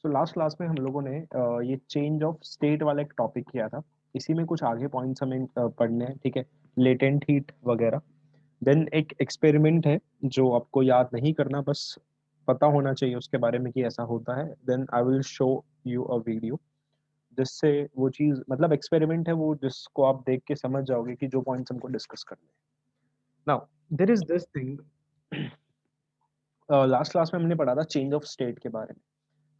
So last class में हम लोगों ने ये चेंज ऑफ स्टेट वाला एक टॉपिक किया था। इसी में कुछ आगे पॉइंट्स हमें पढ़ने हैं, ठीक है। लेटेंट हीट वगैरह। देन एक एक्सपेरिमेंट है जो आपको याद नहीं करना, बस पता होना चाहिए उसके बारे में कि ऐसा होता है। Then I will show you a video जिससे वो चीज़, मतलब एक्सपेरिमेंट है वो, जिसको आप देख के समझ जाओगे कि जो पॉइंट्स हमको डिस्कस करने हैं। Now there is this thing. Last class में हमने पढ़ा था चेंज ऑफ स्टेट के बारे में।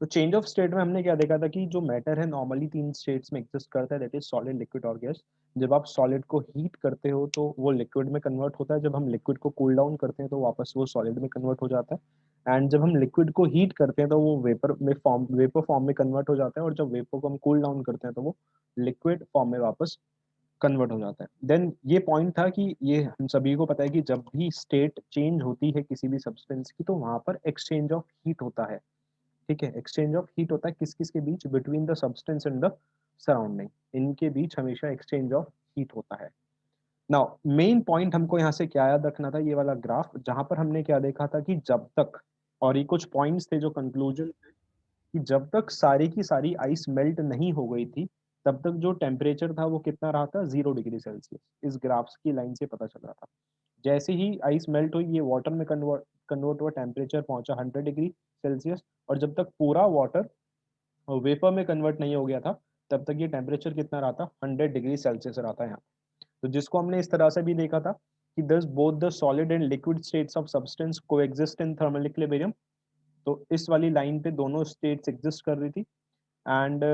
तो चेंज ऑफ स्टेट में हमने क्या देखा था कि जो मैटर है नॉर्मली तीन स्टेट्स में एग्जिस्ट करता है, दैट इज सॉलिड, लिक्विड और गैस। जब आप सॉलिड को हीट करते हो तो वो लिक्विड में कन्वर्ट होता है, जब हम लिक्विड को कूल डाउन करते हैं तो वापस वो सॉलिड में कन्वर्ट हो जाता है, एंड जब हम लिक्विड को हीट करते हैं तो वो वेपर फॉर्म में कन्वर्ट हो जाता है, और जब वेपर को हम कूल डाउन करते हैं तो वो लिक्विड फॉर्म में वापस कन्वर्ट हो जाता है। देन ये पॉइंट था कि ये हम सभी को पता है कि जब भी स्टेट चेंज होती है किसी भी सब्सटेंस की तो वहां पर एक्सचेंज ऑफ हीट होता है, ठीक है। एक्सचेंज ऑफ हीट होता है किस किस के बीच, between the substance and the surrounding, इनके बीच हमेशा एक्सचेंज ऑफ हीट होता है। नाउ मेन पॉइंट हमको यहाँ से क्या याद रखना था, ये वाला ग्राफ जहां पर हमने क्या देखा था कि जब तक, और ये कुछ पॉइंट्स थे जो कंक्लूजन, कि जब तक सारी की सारी आइस मेल्ट नहीं हो गई थी तब तक जो टेम्परेचर था वो कितना रहा था, 0 डिग्री सेल्सियस। इस ग्राफ्स की लाइन से पता चल रहा था। जैसे ही आइस मेल्ट हुई ये वाटर में कन्वर्ट कन्वर्ट हुआ, टेम्परेचर पहुंचा 100 डिग्री सेल्सियस, और जब तक पूरा वाटर वेपर में कन्वर्ट नहीं हो गया था तब तक ये टेम्परेचर कितना रहा था, 100 डिग्री सेल्सियस रहा था यहाँ। तो जिसको हमने इस तरह से भी देखा था कि दस both the solid and liquid states of substance coexist in thermal equilibrium. तो इस वाली लाइन पे दोनों स्टेट्स एग्जिस्ट कर रही थी। एंड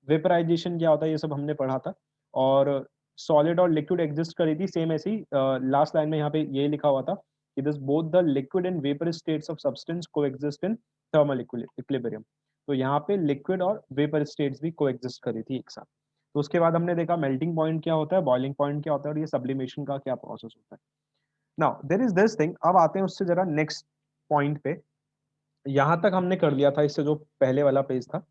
वेपराइजेशन क्या होता है ये सब हमने पढ़ा था। और सॉलिड और लिक्विड एग्जिस्ट कर रही थी सेम ऐसी। लास्ट लाइन में यहाँ पे ये लिखा हुआ था कि this both the liquid and vapour states of substance coexist in thermal equilibrium. तो यहाँ पे लिक्विड और वेपर स्टेट्स भी कोएग्जिस्ट कर रही थी एक साथ। तो उसके बाद हमने देखा मेल्टिंग पॉइंट क्या होता है, बॉइलिंग पॉइंट क्या होता है, और ये सब्लिमेशन का क्या प्रोसेस होता है। Now there is this thing. अब आते हैं उससे जरा नेक्स्ट पॉइंट पे। यहाँ तक हमने कर लिया था, इससे जो पहले वाला पेज था।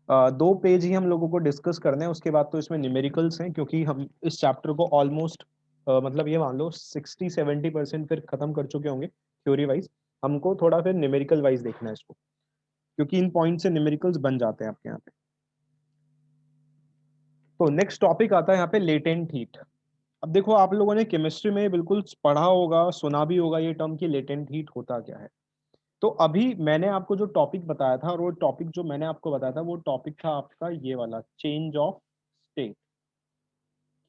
दो पेज ही हम लोगों को डिस्कस करने हैं, उसके बाद तो इसमें न्यूमेरिकल्स हैं, क्योंकि हम इस चैप्टर को ऑलमोस्ट मतलब ये मान लो 60-70% फिर खत्म कर चुके होंगे थ्योरी वाइज। हमको थोड़ा फिर न्यूमेरिकल वाइज देखना है इसको, क्योंकि इन पॉइंट से न्यूमेरिकल्स बन जाते हैं आपके यहाँ पे। तो नेक्स्ट टॉपिक आता है यहाँ पे लेटेंट हीट। अब देखो आप लोगों ने केमिस्ट्री में बिल्कुल पढ़ा होगा, सुना भी होगा ये टर्म कि लेटेंट हीट होता क्या है। तो अभी मैंने आपको जो टॉपिक बताया था, और वो टॉपिक जो मैंने आपको बताया था वो टॉपिक था आपका ये वाला, चेंज ऑफ स्टेट।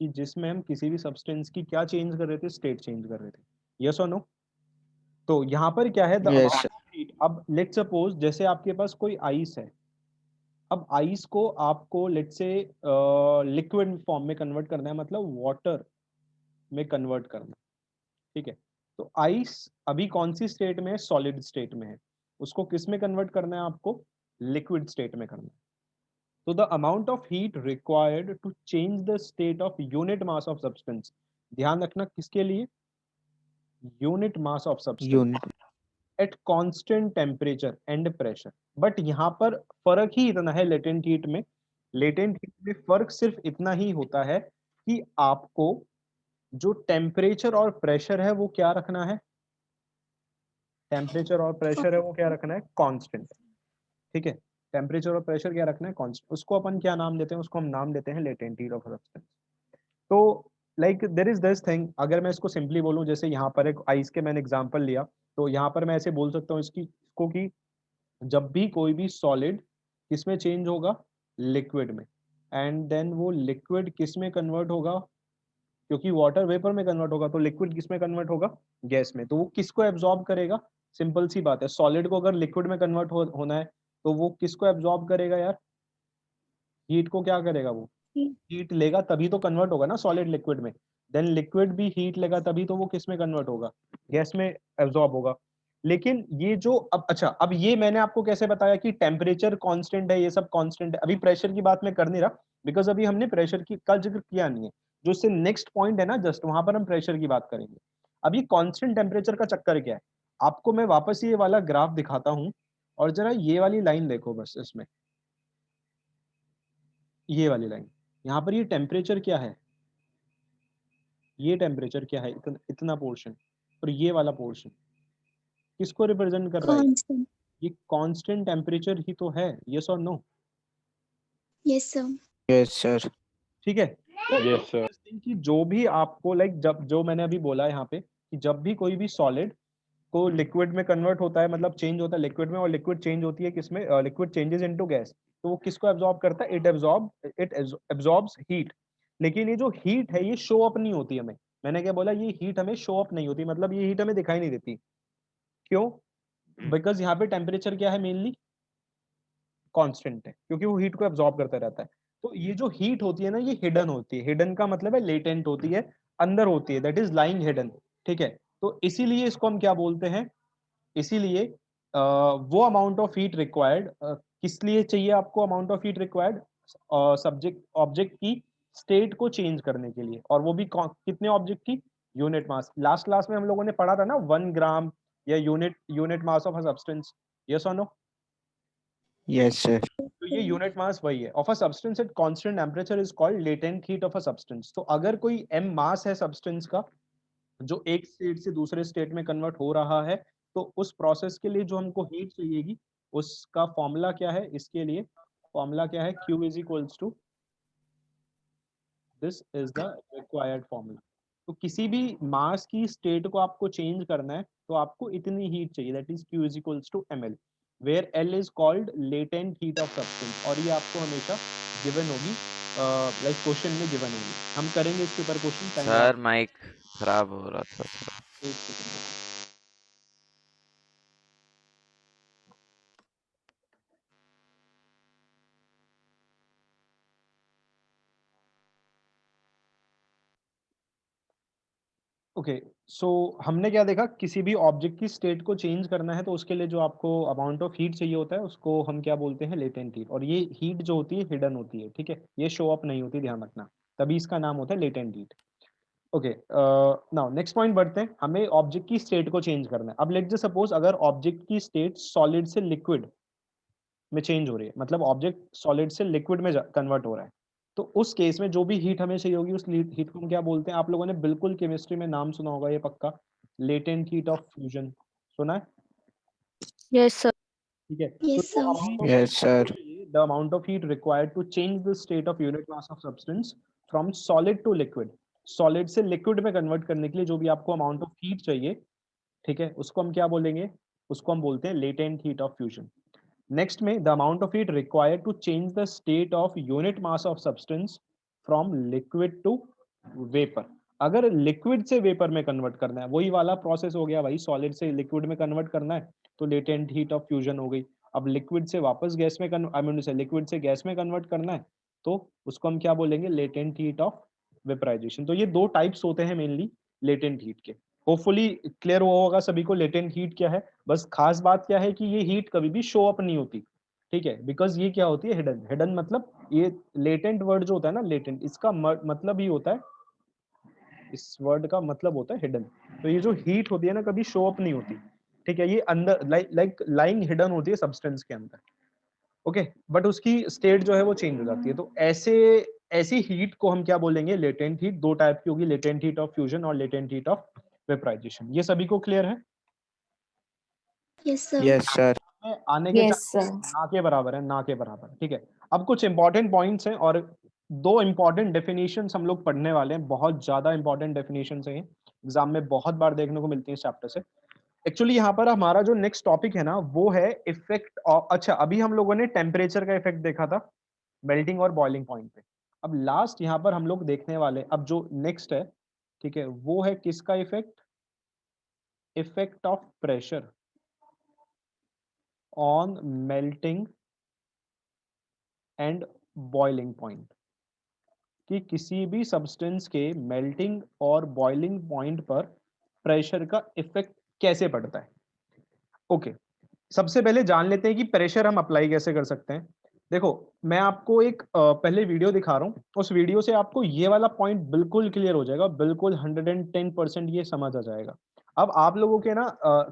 कि जिसमें हम किसी भी सब्सटेंस की क्या चेंज कर रहे थे, स्टेट चेंज कर रहे थे। यस और नो? तो यहाँ पर क्या है, the Yes, amount of heat. अब लेट्स सपोज जैसे आपके पास कोई आइस है। अब आइस को आपको लेट्स से लिक्विड फॉर्म में कन्वर्ट करना है, मतलब वाटर में कन्वर्ट करना है, ठीक है। तो आइस अभी कौन सी स्टेट में है, सॉलिड स्टेट में है। उसको किस में कन्वर्ट करना है आपको, लिक्विड स्टेट में करना है। तो the amount of heat required to change the state of unit mass of substance. ध्यान रखना किसके लिए, unit mass of substance unit. At constant temperature and pressure. But यहाँ पर फर्क ही इतना है लेटेंट हीट में। लेटेंट हीट में फर्क सिर्फ इतना ही होता है कि आपको जो टेम्परेचर और प्रेशर है वो क्या रखना है, टेम्परेचर और प्रेशर है वो क्या रखना है, कांस्टेंट, ठीक है। टेम्परेचर और प्रेशर क्या रखना है, कांस्टेंट। उसको अपन क्या नाम देते हैं, उसको हम नाम देते हैं लेटेंट हीट ऑफ सब्सटेंस। तो like there is this thing, अगर मैं इसको सिंपली बोलूं, जैसे यहाँ पर एक आइस के मैंने एग्जांपल लिया, तो यहाँ पर मैं ऐसे बोल सकता हूँ इसको कि जब भी कोई भी सॉलिड किस में चेंज होगा, लिक्विड में, एंड देन वो लिक्विड किस में कन्वर्ट होगा, क्योंकि वाटर वेपर में कन्वर्ट होगा, तो लिक्विड किस में कन्वर्ट होगा, गैस में। तो वो किसको एब्जॉर्ब करेगा, सिंपल सी बात है, सॉलिड को अगर लिक्विड में कन्वर्ट होना है तो वो किसको एब्जॉर्ब करेगा यार, हीट को क्या करेगा वो, हीट लेगा तभी तो कन्वर्ट होगा ना सॉलिड लिक्विड में। देन लिक्विड भी हीट लेगा तभी तो वो किस में कन्वर्ट होगा, गैस में एब्जॉर्ब होगा। लेकिन ये जो अब अच्छा, अब ये मैंने आपको कैसे बताया कि टेम्परेचर कांस्टेंट है, ये सब कांस्टेंट है। अभी प्रेशर की बात मैं कर नहीं रहा, बिकॉज अभी हमने प्रेशर की का जिक्र किया नहीं है। जो इससे नेक्स्ट पॉइंट है ना, जस्ट वहां पर हम प्रेशर की बात करेंगे। अब ये कांस्टेंट टेम्परेचर का चक्कर क्या है, आपको मैं वापस ये वाला ग्राफ दिखाता हूँ, और जरा ये वाली लाइन देखो बस इसमें, ये वाली लाइन। यहाँ पर ये टेम्परेचर क्या है, ये टेम्परेचर क्या है, इतना पोर्शन, और ये वाला पोर्शन किसको रिप्रेजेंट कर रहा है, कांस्टेंट। ये कांस्टेंट टेम्परेचर ही तो है, यस और no? Yes sir. Yes sir. ठीक है। तो Yes, sir. कि जो भी आपको लाइक जब जो मैंने अभी बोला यहाँ पे कि जब भी कोई भी सॉलिड को लिक्विड में कन्वर्ट होता है, मतलब चेंज होता है लिक्विड में, और लिक्विड चेंज होती है किसमें, लिक्विड चेंजेस इनटू गैस, तो वो किसको एब्जॉर्ब करता है? It absorbs heat. लेकिन ये जो हीट है ये शो अप नहीं होती हमें। मैंने क्या बोला? ये हीट हमें शो अप नहीं होती, मतलब ये हीट हमें दिखाई नहीं देती। क्यों? बिकॉज यहाँ पे टेम्परेचर क्या है? मेनली कांस्टेंट है, क्योंकि वो हीट को एब्जॉर्ब करता रहता है। तो ये जो हीट होती है ना, ये हिडन होती है। हिडन का मतलब है लेटेंट होती है, अंदर होती है, दैट इज लाइंग हिडन। ठीक है। तो इसीलिए इसको हम क्या बोलते हैं? इसीलिए वो अमाउंट ऑफ हीट रिक्वायर्ड किस लिए चाहिए आपको? Amount of heat required subject object की स्टेट को चेंज करने के लिए, और वो भी कितने ऑब्जेक्ट की? Unit mass. लास्ट क्लास में हम लोगों ने पढ़ा था ना 1 ग्राम या unit mass of a substance, yes और नो? Yes sir. तो ये यूनिट मास वही है of a substance eight constant temperature is called latent heat of a substance. तो अगर कोई m मास है सब्सटेंस का जो एक स्टेट से दूसरे स्टेट में कन्वर्ट हो रहा है, तो उस प्रोसेस के लिए जो हमको हीट चाहिएगी, उसका फॉर्मूला क्या है? इसके लिए फॉर्मूला क्या है? Q is equals to, this is the required formula. तो किसी भी मास की स्टेट को आपको चेंज करना है तो आपको इतनी हीट चाहिए, that is Q is equals to ml, where L is called latent heat of substance, और ये आपको हमेशा गिवन होगी, लाइक क्वेश्चन में गिवन होगी। हम करेंगे इसके ऊपर क्वेश्चन। सर माइक खराब हो रहा था थोड़ा। एक सेकंड। ओके, सो हमने क्या देखा? किसी भी ऑब्जेक्ट की स्टेट को चेंज करना है तो उसके लिए जो आपको अमाउंट ऑफ हीट चाहिए होता है उसको हम क्या बोलते हैं? Latent heat. और ये हीट जो होती है हिडन होती है, ठीक है, ये शो अप नहीं होती, ध्यान रखना, तभी इसका नाम होता है latent heat. Okay, now next point बढ़ते हैं। हमें ऑब्जेक्ट की स्टेट को चेंज करना है। अब लेट्स जस्ट सपोज अगर ऑब्जेक्ट की स्टेट सॉलिड से लिक्विड में चेंज हो रही है, मतलब ऑब्जेक्ट सॉलिड से लिक्विड में कन्वर्ट हो रहा है, तो उस केस में जो भी हीट हमें चाहिए होगी उस हीट को हम क्या बोलते हैं? आप लोगों ने बिल्कुल केमिस्ट्री में नाम सुना होगा ये पक्का, लेटेंट हीट ऑफ फ्यूजन। सुना है? Yes sir. ठीक है। तो यस जो sir. Amount of yes sir. The amount of heat required to change the state of unit mass of substance from solid to liquid, solid से liquid में convert करने के लिए जो भी आपको अमाउंट ऑफ हीट चाहिए, ठीक है, उसको हम क्या बोलेंगे? उसको हम बोलते हैं latent heat of fusion. Next में the amount of heat required to change the state of unit mass of substance from liquid to vapour. अगर लिक्विड से वेपर में कन्वर्ट करना है, वही वाला प्रोसेस हो गया भाई, सॉलिड से लिक्विड में कन्वर्ट करना है तो लेटेंट हीट ऑफ फ्यूजन हो गई। अब लिक्विड से वापस गैस में आई मीन से लिक्विड से गैस में कन्वर्ट करना है तो उसको हम क्या बोलेंगे? Latent heat of vaporisation. तो ये दो टाइप्स होते हैं मेनली लेटेंट हीट के। होपफुली क्लियर हुआ होगा सभी को लेटेंट हीट क्या है। बस खास बात क्या है कि ये हीट कभी भी शो अप नहीं होती, ठीक है, बिकॉज ये क्या होती है? हिडन। हिडन मतलब ये लेटेंट वर्ड जो होता है ना, लेटेंट, इसका मतलब ही होता है, इस वर्ड का मतलब होता है हिडन। तो ये जो हीट होती है ना, कभी शो अप नहीं होती, ठीक है, ये अंदर लाइक लाइंग हिडन होती है सब्सटेंस के अंदर। ओके, बट उसकी स्टेट जो है वो चेंज हो जाती है। तो ऐसी हीट को हम क्या बोलेंगे? Latent heat. दो टाइप की होगी, लेटेंट हीट ऑफ फ्यूजन और लेटेंट हीट ऑफ वेपराइजेशन। ये सभी को क्लियर है? Yes sir. Yes sir. आने के Yes, चांसेस sir. ना के बराबर है, ना के बराबर, ठीक है। अब कुछ इंपॉर्टेंट पॉइंट्स हैं और दो इंपॉर्टेंट डेफिनेशंस हम लोग पढ़ने वाले हैं, बहुत ज्यादा इंपॉर्टेंट डेफिनेशंस हैं, एग्जाम में बहुत बार देखने को मिलती है इस चैप्टर से। एक्चुअली यहाँ पर हमारा जो नेक्स्ट टॉपिक है ना वो है इफेक्ट ऑफ, अच्छा अभी हम लोगों ने टेम्परेचर का इफेक्ट देखा था मेल्टिंग और बॉइलिंग पॉइंट पे। अब लास्ट यहाँ पर हम लोग देखने वाले, अब जो नेक्स्ट है, ठीक है, वो है किसका effect? Effect of pressure on melting and boiling point, कि किसी भी सब्सटेंस के मेल्टिंग और बॉइलिंग पॉइंट पर प्रेशर का इफेक्ट कैसे पड़ता है। ओके, सबसे पहले जान लेते हैं कि प्रेशर हम अप्लाई कैसे कर सकते हैं। देखो, मैं आपको एक पहले वीडियो दिखा रहा हूँ, उस वीडियो से आपको ये वाला पॉइंट बिल्कुल क्लियर हो जाएगा, बिल्कुल 110% ये समझ आ जाएगा। अब आप लोगों के ना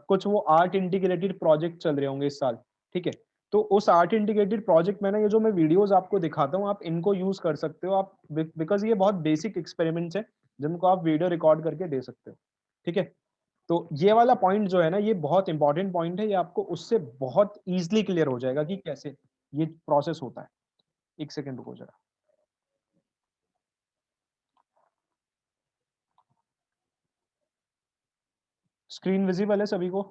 कुछ वो आर्ट इंटीग्रेटेड प्रोजेक्ट चल रहे होंगे इस साल, ठीक है, तो उस आर्ट इंटीग्रेटेड प्रोजेक्ट में ना ये जो मैं वीडियोस आपको दिखाता हूँ आप इनको यूज कर सकते हो आप, बिकॉज ये बहुत बेसिक एक्सपेरिमेंट्स है जिनको आप वीडियो रिकॉर्ड करके दे सकते हो, ठीक है। तो ये वाला पॉइंट जो है ना, ये बहुत इंपॉर्टेंट पॉइंट है, ये आपको उससे बहुत ईजिली क्लियर हो जाएगा कि कैसे ये प्रोसेस होता है। एक सेकंड रुको जरा। स्क्रीन विजिबल है सभी को?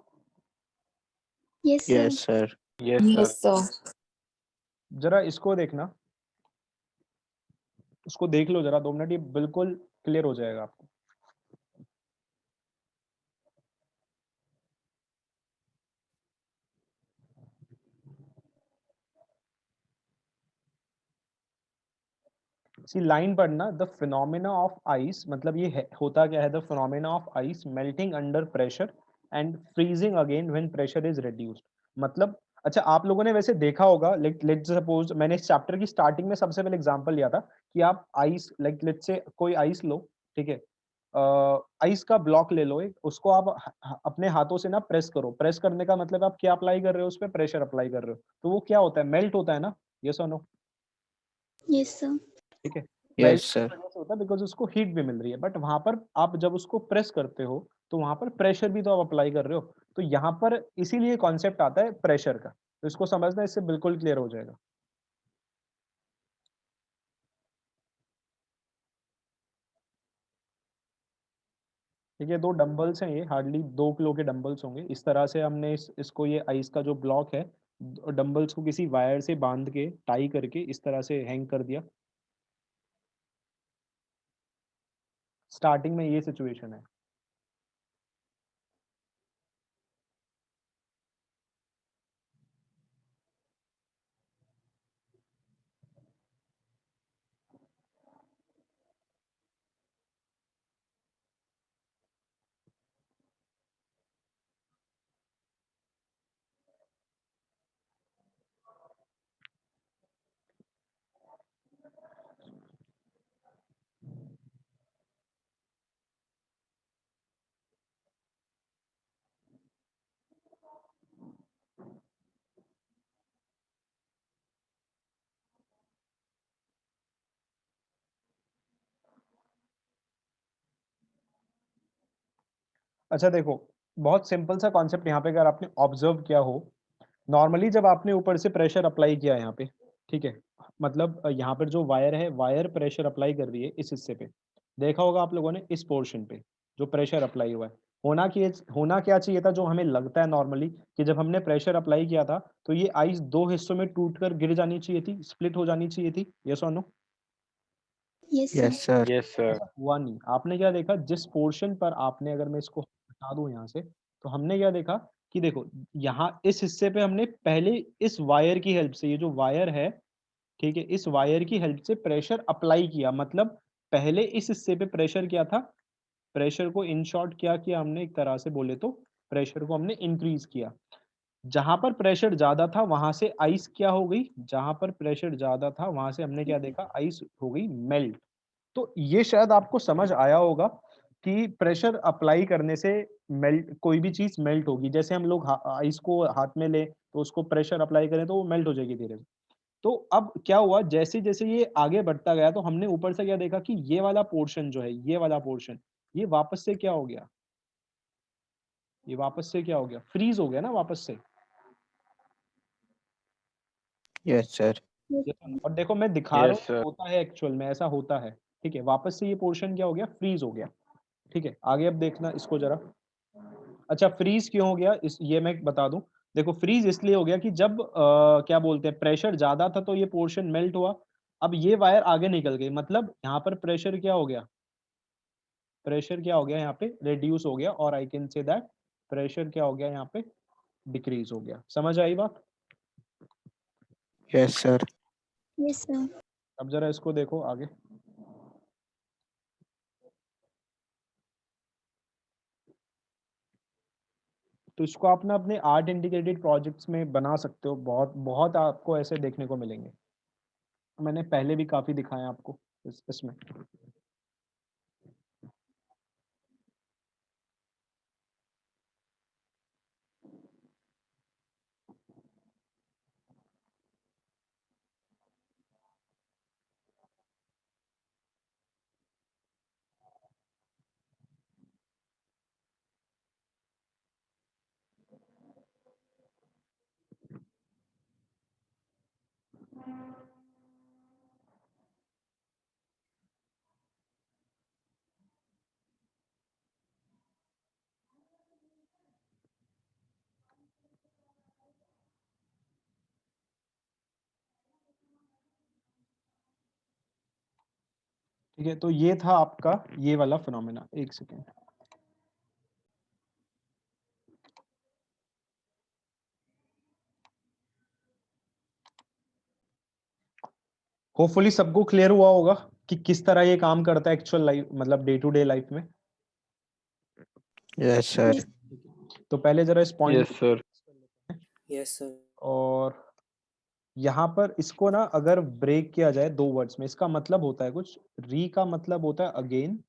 Yes, sir. Yes, sir. Yes, sir. जरा इसको देखना, उसको देख लो जरा 2 मिनट, ये बिल्कुल क्लियर हो जाएगा आपको। सी लाइन पढ़ना, द फिनोमेना ऑफ आइस, मतलब ये है, होता क्या है, the phenomena of ice melting under pressure and freezing again when pressure is reduced. मतलब अच्छा, आप लोगों ने वैसे देखा होगा, लेट्स सपोज मैंने इस चैप्टर की स्टार्टिंग में सबसे पहले एग्जांपल लिया था कि आप आइस, लेट्स से कोई आइस लो, ठीक है, आइस का ब्लॉक ले लो एक, उसको आप अपने हाथों से ना प्रेस करो। प्रेस करने का मतलब आप क्या अप्लाई कर रहे हो, उस पर प्रेशर अप्लाई कर रहे हो, तो वो क्या होता है, मेल्ट होता है ना, यस और नो? Yes, sir. ठीक है, Yes, मेल्ट sir. वजह से होता है बिकॉज उसको हीट भी मिल रही है, बट वहां पर आप जब उसको प्रेस करते हो तो वहां पर प्रेशर भी तो आप अप्लाई कर रहे हो, तो यहाँ पर इसीलिए कॉन्सेप्ट आता है प्रेशर का, तो इसको समझना, इससे बिल्कुल क्लियर हो जाएगा। ठीक है, 2 डंबल्स हैं, ये हार्डली 2 किलो के डंबल्स होंगे। इस तरह से हमने इसको, ये आइस का जो ब्लॉक है, डंबल्स को किसी वायर से बांध के टाई करके इस तरह से हैंग कर दिया। स्टार्टिंग में ये सिचुएशन है। अच्छा देखो, बहुत सिंपल सा कॉन्सेप्ट यहाँ पे अगर आपने ऑब्जर्व किया हो, नॉर्मली जब आपने ऊपर से प्रेशर अप्लाई किया यहाँ पे, ठीक है, मतलब यहाँ पर जो वायर है, वायर प्रेशर अप्लाई कर रही है इस हिस्से पे, देखा होगा आप लोगों ने इस पोर्शन पे जो प्रेशर अप्लाई हुआ है, होना क्या चाहिए था, जो हमें लगता है नॉर्मली कि जब हमने प्रेशर अप्लाई किया था तो ये आइस 2 हिस्सों में टूट कर गिर जानी चाहिए थी, स्प्लिट हो जानी चाहिए थी, यस और no? Yes, sir. Yes, sir. Yes, sir. ऐसा हुआ नहीं। आपने क्या देखा, जिस पोर्शन पर आपने, अगर मैं इसको हटा दूं यहाँ से, तो हमने क्या देखा कि देखो, यहाँ इस हिस्से पे हमने पहले इस वायर की हेल्प से, ये जो वायर है, ठीक है, इस वायर की हेल्प से प्रेशर अप्लाई किया, मतलब पहले इस हिस्से पे प्रेशर क्या था, प्रेशर को इन शॉर्ट क्या किया हमने, एक तरह से बोले तो प्रेशर को हमने इंक्रीज किया। जहां पर प्रेशर ज्यादा था वहां से आइस क्या हो गई, जहां पर प्रेशर ज्यादा था वहां से हमने क्या देखा, आइस हो गई मेल्ट। तो ये शायद आपको समझ आया होगा कि प्रेशर अप्लाई करने से मेल्ट, कोई भी चीज मेल्ट होगी, जैसे हम लोग आइस को हाथ में ले तो उसको प्रेशर अप्लाई करें तो वो मेल्ट हो जाएगी धीरे से। तो अब क्या हुआ, जैसे जैसे ये आगे बढ़ता गया तो हमने ऊपर से क्या देखा कि ये वाला पोर्शन जो है, ये वाला पोर्शन, ये वापस से क्या हो गया, ये वापस से क्या हो गया, फ्रीज हो गया ना वापस से। Yes, sir. Yes, ये तो, और देखो मैं दिखा रहा Yes, हूँ sir. होता है, एक्चुअल में ऐसा होता है, ठीक है, वापस से ये पोर्शन क्या हो गया, फ्रीज हो गया। ठीक है, आगे अब देखना इसको जरा। अच्छा, फ्रीज क्यों हो गया, इस ये मैं बता दूं। देखो, फ्रीज इसलिए हो गया कि जब क्या बोलते हैं, प्रेशर ज्यादा था तो ये पोर्शन मेल्ट हुआ। अब ये वायर आगे निकल गई, मतलब यहाँ पर प्रेशर क्या हो गया, प्रेशर क्या हो गया यहाँ पे, रिड्यूस हो गया, और I can say that pressure क्या हो गया यहाँ पे, डिक्रीज हो गया। समझ आई बात? Yes, sir. yes, sir. अब जरा इसको देखो आगे। तो इसको आप ना अपने आर्ट इंटीग्रेटेड प्रोजेक्ट्स में बना सकते हो, बहुत बहुत आपको ऐसे देखने को मिलेंगे। मैंने पहले भी काफी दिखाए आपको इसमें। ठीक है, तो ये था आपका ये वाला फिनोमेना। एक सेकेंड, होपफुली सबको क्लियर हुआ होगा कि किस तरह ये काम करता है एक्चुअल लाइफ, मतलब डे टू डे लाइफ में। Yes, sir. Yes. तो पहले जरा इस point Yes, sir. Yes, sir. और यहाँ पर इसको ना अगर ब्रेक किया जाए दो वर्ड्स में, इसका मतलब होता है कुछ, री का मतलब होता है अगेन,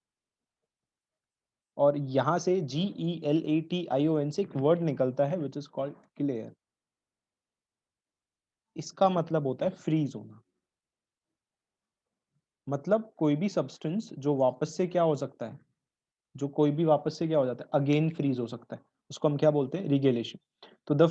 और यहाँ से GELATION से एक वर्ड निकलता है विच इज कॉल्ड क्लियर। इसका मतलब होता है फ्रीज होना। मतलब कोई भी सब्सटेंस जो वापस से क्या हो सकता है, जो कोई भी वापस से क्या हो जाता है, अगेन फ्रीज हो सकता है, उसको हम क्या बोलते हैं, रिगेलेशन। तो the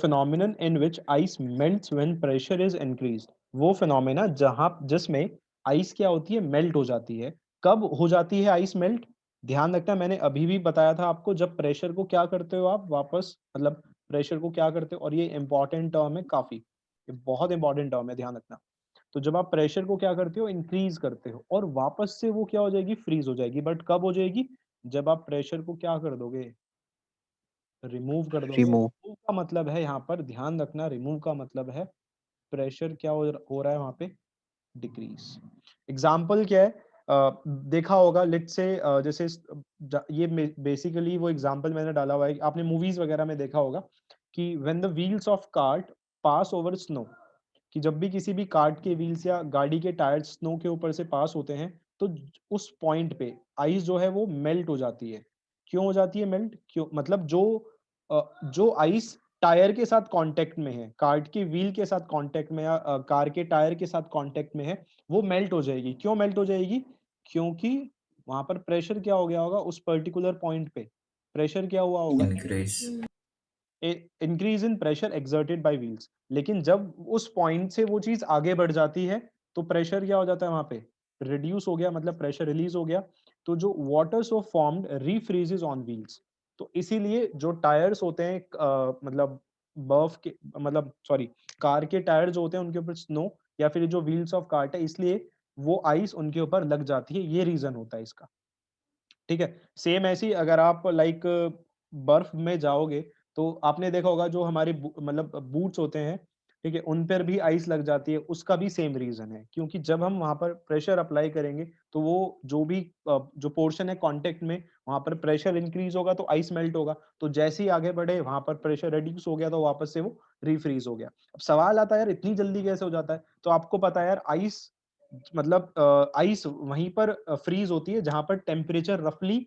phenomenon in which ice melts when pressure is increased, वो फिनोमेना जहां जिसमें आइस क्या होती है, मेल्ट हो जाती है। कब हो जाती है आइस मेल्ट? ध्यान रखना, मैंने अभी भी बताया था आपको, जब प्रेशर को क्या करते हो आप वापस, मतलब प्रेशर को क्या करते हो, और ये इंपॉर्टेंट टर्म है काफी, ये बहुत इंपॉर्टेंट टर्म है, ध्यान रखना। तो जब आप प्रेशर को क्या करते हो, इंक्रीज करते हो, और वापस से वो क्या हो जाएगी, फ्रीज हो जाएगी। बट कब हो जाएगी? जब आप प्रेशर को क्या कर दोगे, रिमूव कर दोगे। Remove. रिमूव का मतलब है, यहाँ पर ध्यान रखना, रिमूव का मतलब है प्रेशर क्या हो रहा है वहां पे, डिक्रीज। एग्जाम्पल क्या है, देखा होगा लेट्स से, जैसे ये बेसिकली वो एग्जाम्पल मैंने डाला हुआ है, आपने मूवीज वगैरह में देखा होगा कि when the wheels of cart pass over snow, कि जब भी किसी भी कार्ट के व्हील्स या गाड़ी के टायर स्नो के ऊपर से पास होते हैं, तो उस पॉइंट पे आइस जो है वो मेल्ट हो जाती है। क्यों हो जाती है मेल्ट? क्यों मतलब जो आइस टायर के साथ कांटेक्ट में है, कार्ट के व्हील के साथ कांटेक्ट में, या कार के टायर के साथ कांटेक्ट में है, वो मेल्ट हो जाएगी। क्यों मेल्ट हो जाएगी? क्योंकि वहां पर प्रेशर क्या हो गया होगा, उस पर्टिकुलर पॉइंट पे प्रेशर क्या हुआ होगा, Increase. Increase in pressure exerted by wheels. लेकिन जब उस पॉइंट से वो चीज आगे बढ़ जाती है, तो प्रेशर क्या हो जाता है वहां पे, रिड्यूस हो गया, मतलब प्रेशर रिलीज हो गया। तो जो water so formed refreezes on wheels. तो इसीलिए जो टायर्स होते हैं, मतलब बर्फ के, मतलब सॉरी, कार के टायर जो होते हैं उनके ऊपर स्नो, या फिर जो व्हील्स ऑफ कार्ट है, इसलिए वो आइस उनके ऊपर लग जाती है, ये रीजन होता है इसका। ठीक है, सेम ऐसे ही अगर आप लाइक बर्फ में जाओगे, तो आपने देखा होगा जो हमारे मतलब बूट्स होते हैं, ठीक है, उन पर भी आइस लग जाती है। उसका भी सेम रीजन है, क्योंकि जब हम वहां पर प्रेशर अप्लाई करेंगे, तो वो जो भी जो पोर्शन है कांटेक्ट में, वहां पर प्रेशर इंक्रीज होगा तो आइस मेल्ट होगा। तो जैसे ही आगे बढ़े वहां पर प्रेशर रिड्यूस हो गया, तो वापस से वो रीफ्रीज हो गया। अब सवाल आता है यार इतनी जल्दी कैसे हो जाता है? तो आपको पता है यार, आइस मतलब आइस वहीं पर फ्रीज होती है जहां पर टेम्परेचर रफली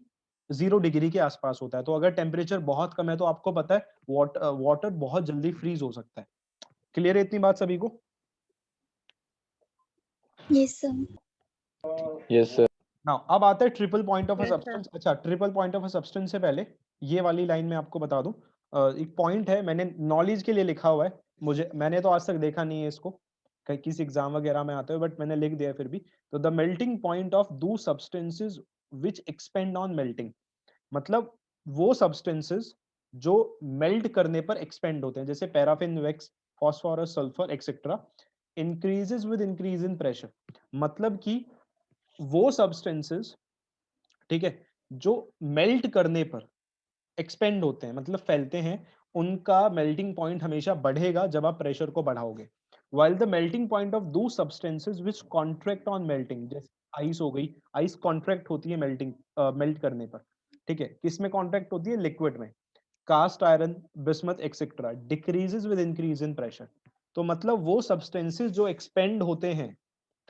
0 डिग्री के आसपास होता है। तो अगर टेम्परेचर बहुत कम है, तो आपको पता है वाटर बहुत जल्दी फ्रीज हो सकता है। क्लियर है इतनी बात सभी को? Yes, sir. Yes, sir. Now अब आता है triple point of a substance. अच्छा, triple point of a substance से पहले ये वाली लाइन में आपको बता दूं, एक पॉइंट है, मैंने नॉलेज के लिए लिखा हुआ है, मैंने तो आज तक देखा नहीं है इसको, कहीं किसी एग्जाम वगैरह में आते हुए, बट मैंने लिख दिया है फिर भी। तो द मेल्टिंग पॉइंट ऑफ दो substances which expand on melting, मतलब वो सब्सटेंसेस जो मेल्ट करने पर एक्सपेंड होते हैं, जैसे paraffin, wax, phosphorus, sulphur etcetera, increases with increase in pressure. मतलब कि वो सब्सटेंसेस, ठीक है, जो मेल्ट करने पर एक्सपेंड होते हैं, मतलब फैलते हैं, उनका मेल्टिंग पॉइंट हमेशा बढ़ेगा जब आप प्रेशर को बढ़ाओगे। while the melting point of those substances which contract on melting, जैसे आइस हो गई, आइस कॉन्ट्रैक्ट होती है मेल्ट करने पर, ठीक है, किसमें कॉन्ट्रैक्ट होती है, लिक्विड में। Cast iron, bismuth etcetera decreases with increase in pressure. तो मतलब वो सब्सटेंसेस जो एक्सपेंड होते हैं,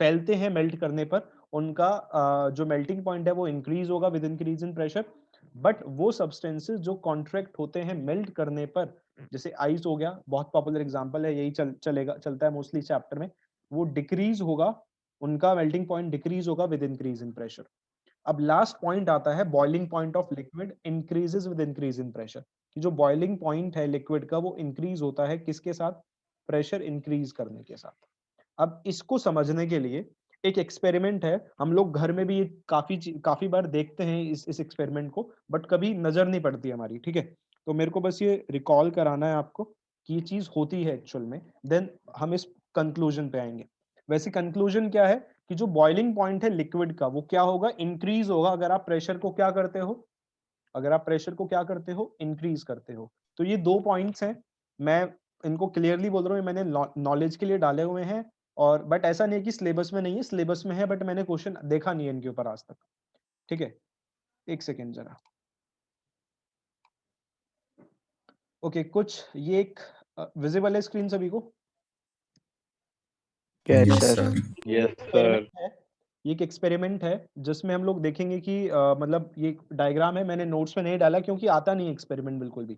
फैलते हैं मेल्ट करने पर, उनका जो मेल्टिंग पॉइंट है वो इंक्रीज होगा with increase in pressure. But वो सब्सटेंसेस जो कॉन्ट्रैक्ट होते हैं मेल्ट करने पर, जैसे आइस हो गया, बहुत पॉपुलर एग्जांपल है, यही चलता है मोस्टली चैप्टर में, वो डिक्रीज होगा, उनका मेल्टिंग पॉइंट डिक्रीज होगा विद इंक्रीज इन प्रेशर। अब लास्ट पॉइंट आता है boiling point of liquid increases with increase in pressure, कि जो बॉइलिंग पॉइंट है लिक्विड का, वो इंक्रीज होता है किसके साथ, प्रेशर इंक्रीज करने के साथ। अब इसको समझने के लिए एक एक्सपेरिमेंट है, हम लोग घर में भी ये काफी बार देखते हैं इस एक्सपेरिमेंट को, बट कभी नजर नहीं पड़ती हमारी, ठीक है। तो मेरे को बस ये रिकॉल कराना है आपको कि ये चीज होती है एक्चुअल में, देन हम इस कंक्लूजन पे आएंगे। वैसे कंक्लूजन क्या है कि जो बॉइलिंग पॉइंट है लिक्विड का वो क्या होगा, इंक्रीज होगा अगर आप प्रेशर को क्या करते हो, अगर आप प्रेशर को क्या करते हो, इंक्रीज करते हो। तो ये 2 पॉइंट्स हैं, मैं इनको क्लियरली बोल रहा हूँ, मैंने नॉलेज के लिए डाले हुए हैं, और बट ऐसा नहीं है कि सिलेबस में नहीं है, सिलेबस में है, बट मैंने क्वेश्चन देखा नहीं है इनके ऊपर आज तक। ठीक है, एक सेकेंड जरा। ओके, कुछ ये एक विजिबल है स्क्रीन सभी को? Yes, Yes, sir. sir. Yes, sir. Experiment है, ये एक एक्सपेरिमेंट है जिसमें हम लोग देखेंगे कि मतलब ये डायग्राम है, मैंने नोट्स में नहीं डाला क्योंकि आता नहीं एक्सपेरिमेंट बिल्कुल भी,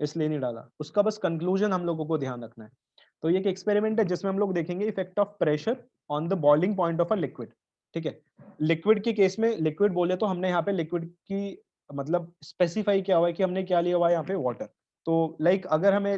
इसलिए नहीं डाला। उसका बस कंक्लूजन हम लोगों को ध्यान रखना है। तो ये एक एक्सपेरिमेंट है जिसमें हम लोग देखेंगे effect of pressure on the boiling point of a liquid. ठीक है, लिक्विड के केस में, लिक्विड बोले तो हमने यहाँ पे लिक्विड की मतलब स्पेसिफाई किया हुआ है कि हमने क्या लिया हुआ है यहाँ पे, वाटर। तो लाइक अगर हमें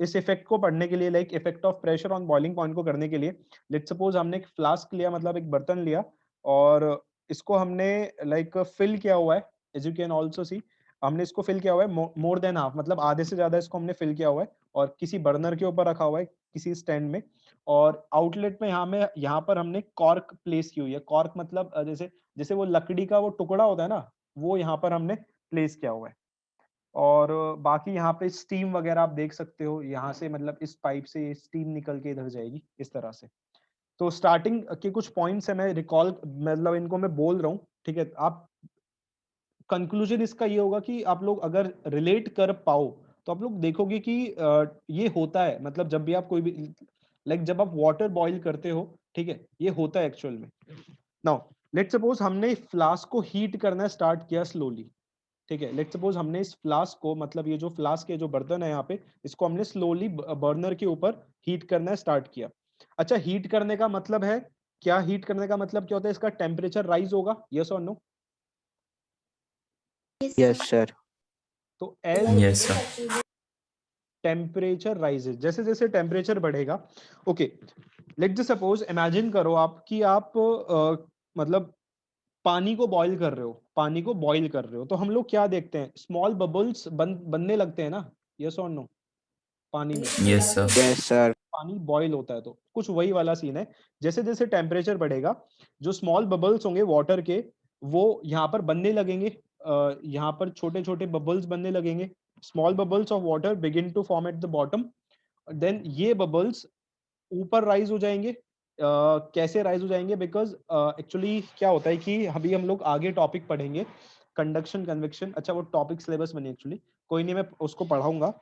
इस इफेक्ट को पढ़ने के लिए, like effect of pressure on boiling point को करने के लिए, लेट्स सपोज हमने एक फ्लास्क लिया, मतलब एक बर्तन लिया, और इसको हमने लाइक फिल किया हुआ है, as you can also see, हमने इसको फिल किया हुआ है मोर देन हाफ, मतलब आधे से ज्यादा इसको हमने फिल किया हुआ है, और किसी बर्नर के ऊपर रखा हुआ है किसी स्टैंड में, और आउटलेट में यहाँ पर हमने कॉर्क प्लेस की हुई है। कॉर्क मतलब जैसे जैसे वो लकड़ी का वो टुकड़ा होता है ना, वो यहाँ पर हमने प्लेस किया हुआ है। और बाकी यहाँ पे स्टीम वगैरह आप देख सकते हो, यहाँ से मतलब इस पाइप से स्टीम निकल के इधर जाएगी इस तरह से। तो स्टार्टिंग के कुछ पॉइंट्स है, मैं रिकॉल मतलब इनको मैं बोल रहा हूँ। ठीक है, आप कंक्लूजन इसका ये होगा कि आप लोग अगर रिलेट कर पाओ तो आप लोग देखोगे कि ये होता है, मतलब जब भी आप कोई भी लाइक जब आप वाटर बॉईल करते हो, ठीक है, ये होता है एक्चुअल में। नाउ लेट्स सपोज हमने फ्लास्क को हीट करना स्टार्ट किया स्लोली। ठीक है, लेट्स सपोज हमने इस फ्लास्क को, मतलब ये जो फ्लास्क है, जो बर्तन है यहाँ पे, इसको हमने स्लोली बर्नर के ऊपर हीट करना स्टार्ट किया। अच्छा, हीट करने का मतलब है क्या, हीट करने का मतलब क्या होता है, इसका टेम्परेचर राइज होगा, यस और no? Yes, Yes, sir. sir. तो as Yes, sir. Temperature rises, जैसे जैसे टेम्परेचर बढ़ेगा, okay, let just suppose imagine करो आप कि आप मतलब पानी को बॉईल कर रहे हो, पानी को बॉईल कर रहे हो, तो हम लोग क्या देखते हैं, स्मॉल बबल्स बनने लगते हैं ना, यस और नो? पानी में Yes, sir. Yes, sir. पानी बॉईल होता है, तो कुछ वही वाला सीन है। जैसे जैसे टेम्परेचर बढ़ेगा, जो स्मॉल बबल्स होंगे वाटर के, वो यहाँ पर बनने लगेंगे, यहाँ पर छोटे छोटे बबल्स बनने लगेंगे। Small bubbles of water begin to form at the bottom, then ये बबल्स ऊपर राइज हो जाएंगे। कैसे राइज हो जाएंगे, बिकॉज एक्चुअली क्या होता है कि अभी हम लोग आगे टॉपिक पढ़ेंगे, कंडक्शन कन्वेक्शन। अच्छा, वो टॉपिक सिलेबस में नहीं एक्चुअली, कोई नहीं, मैं उसको पढ़ाऊंगा।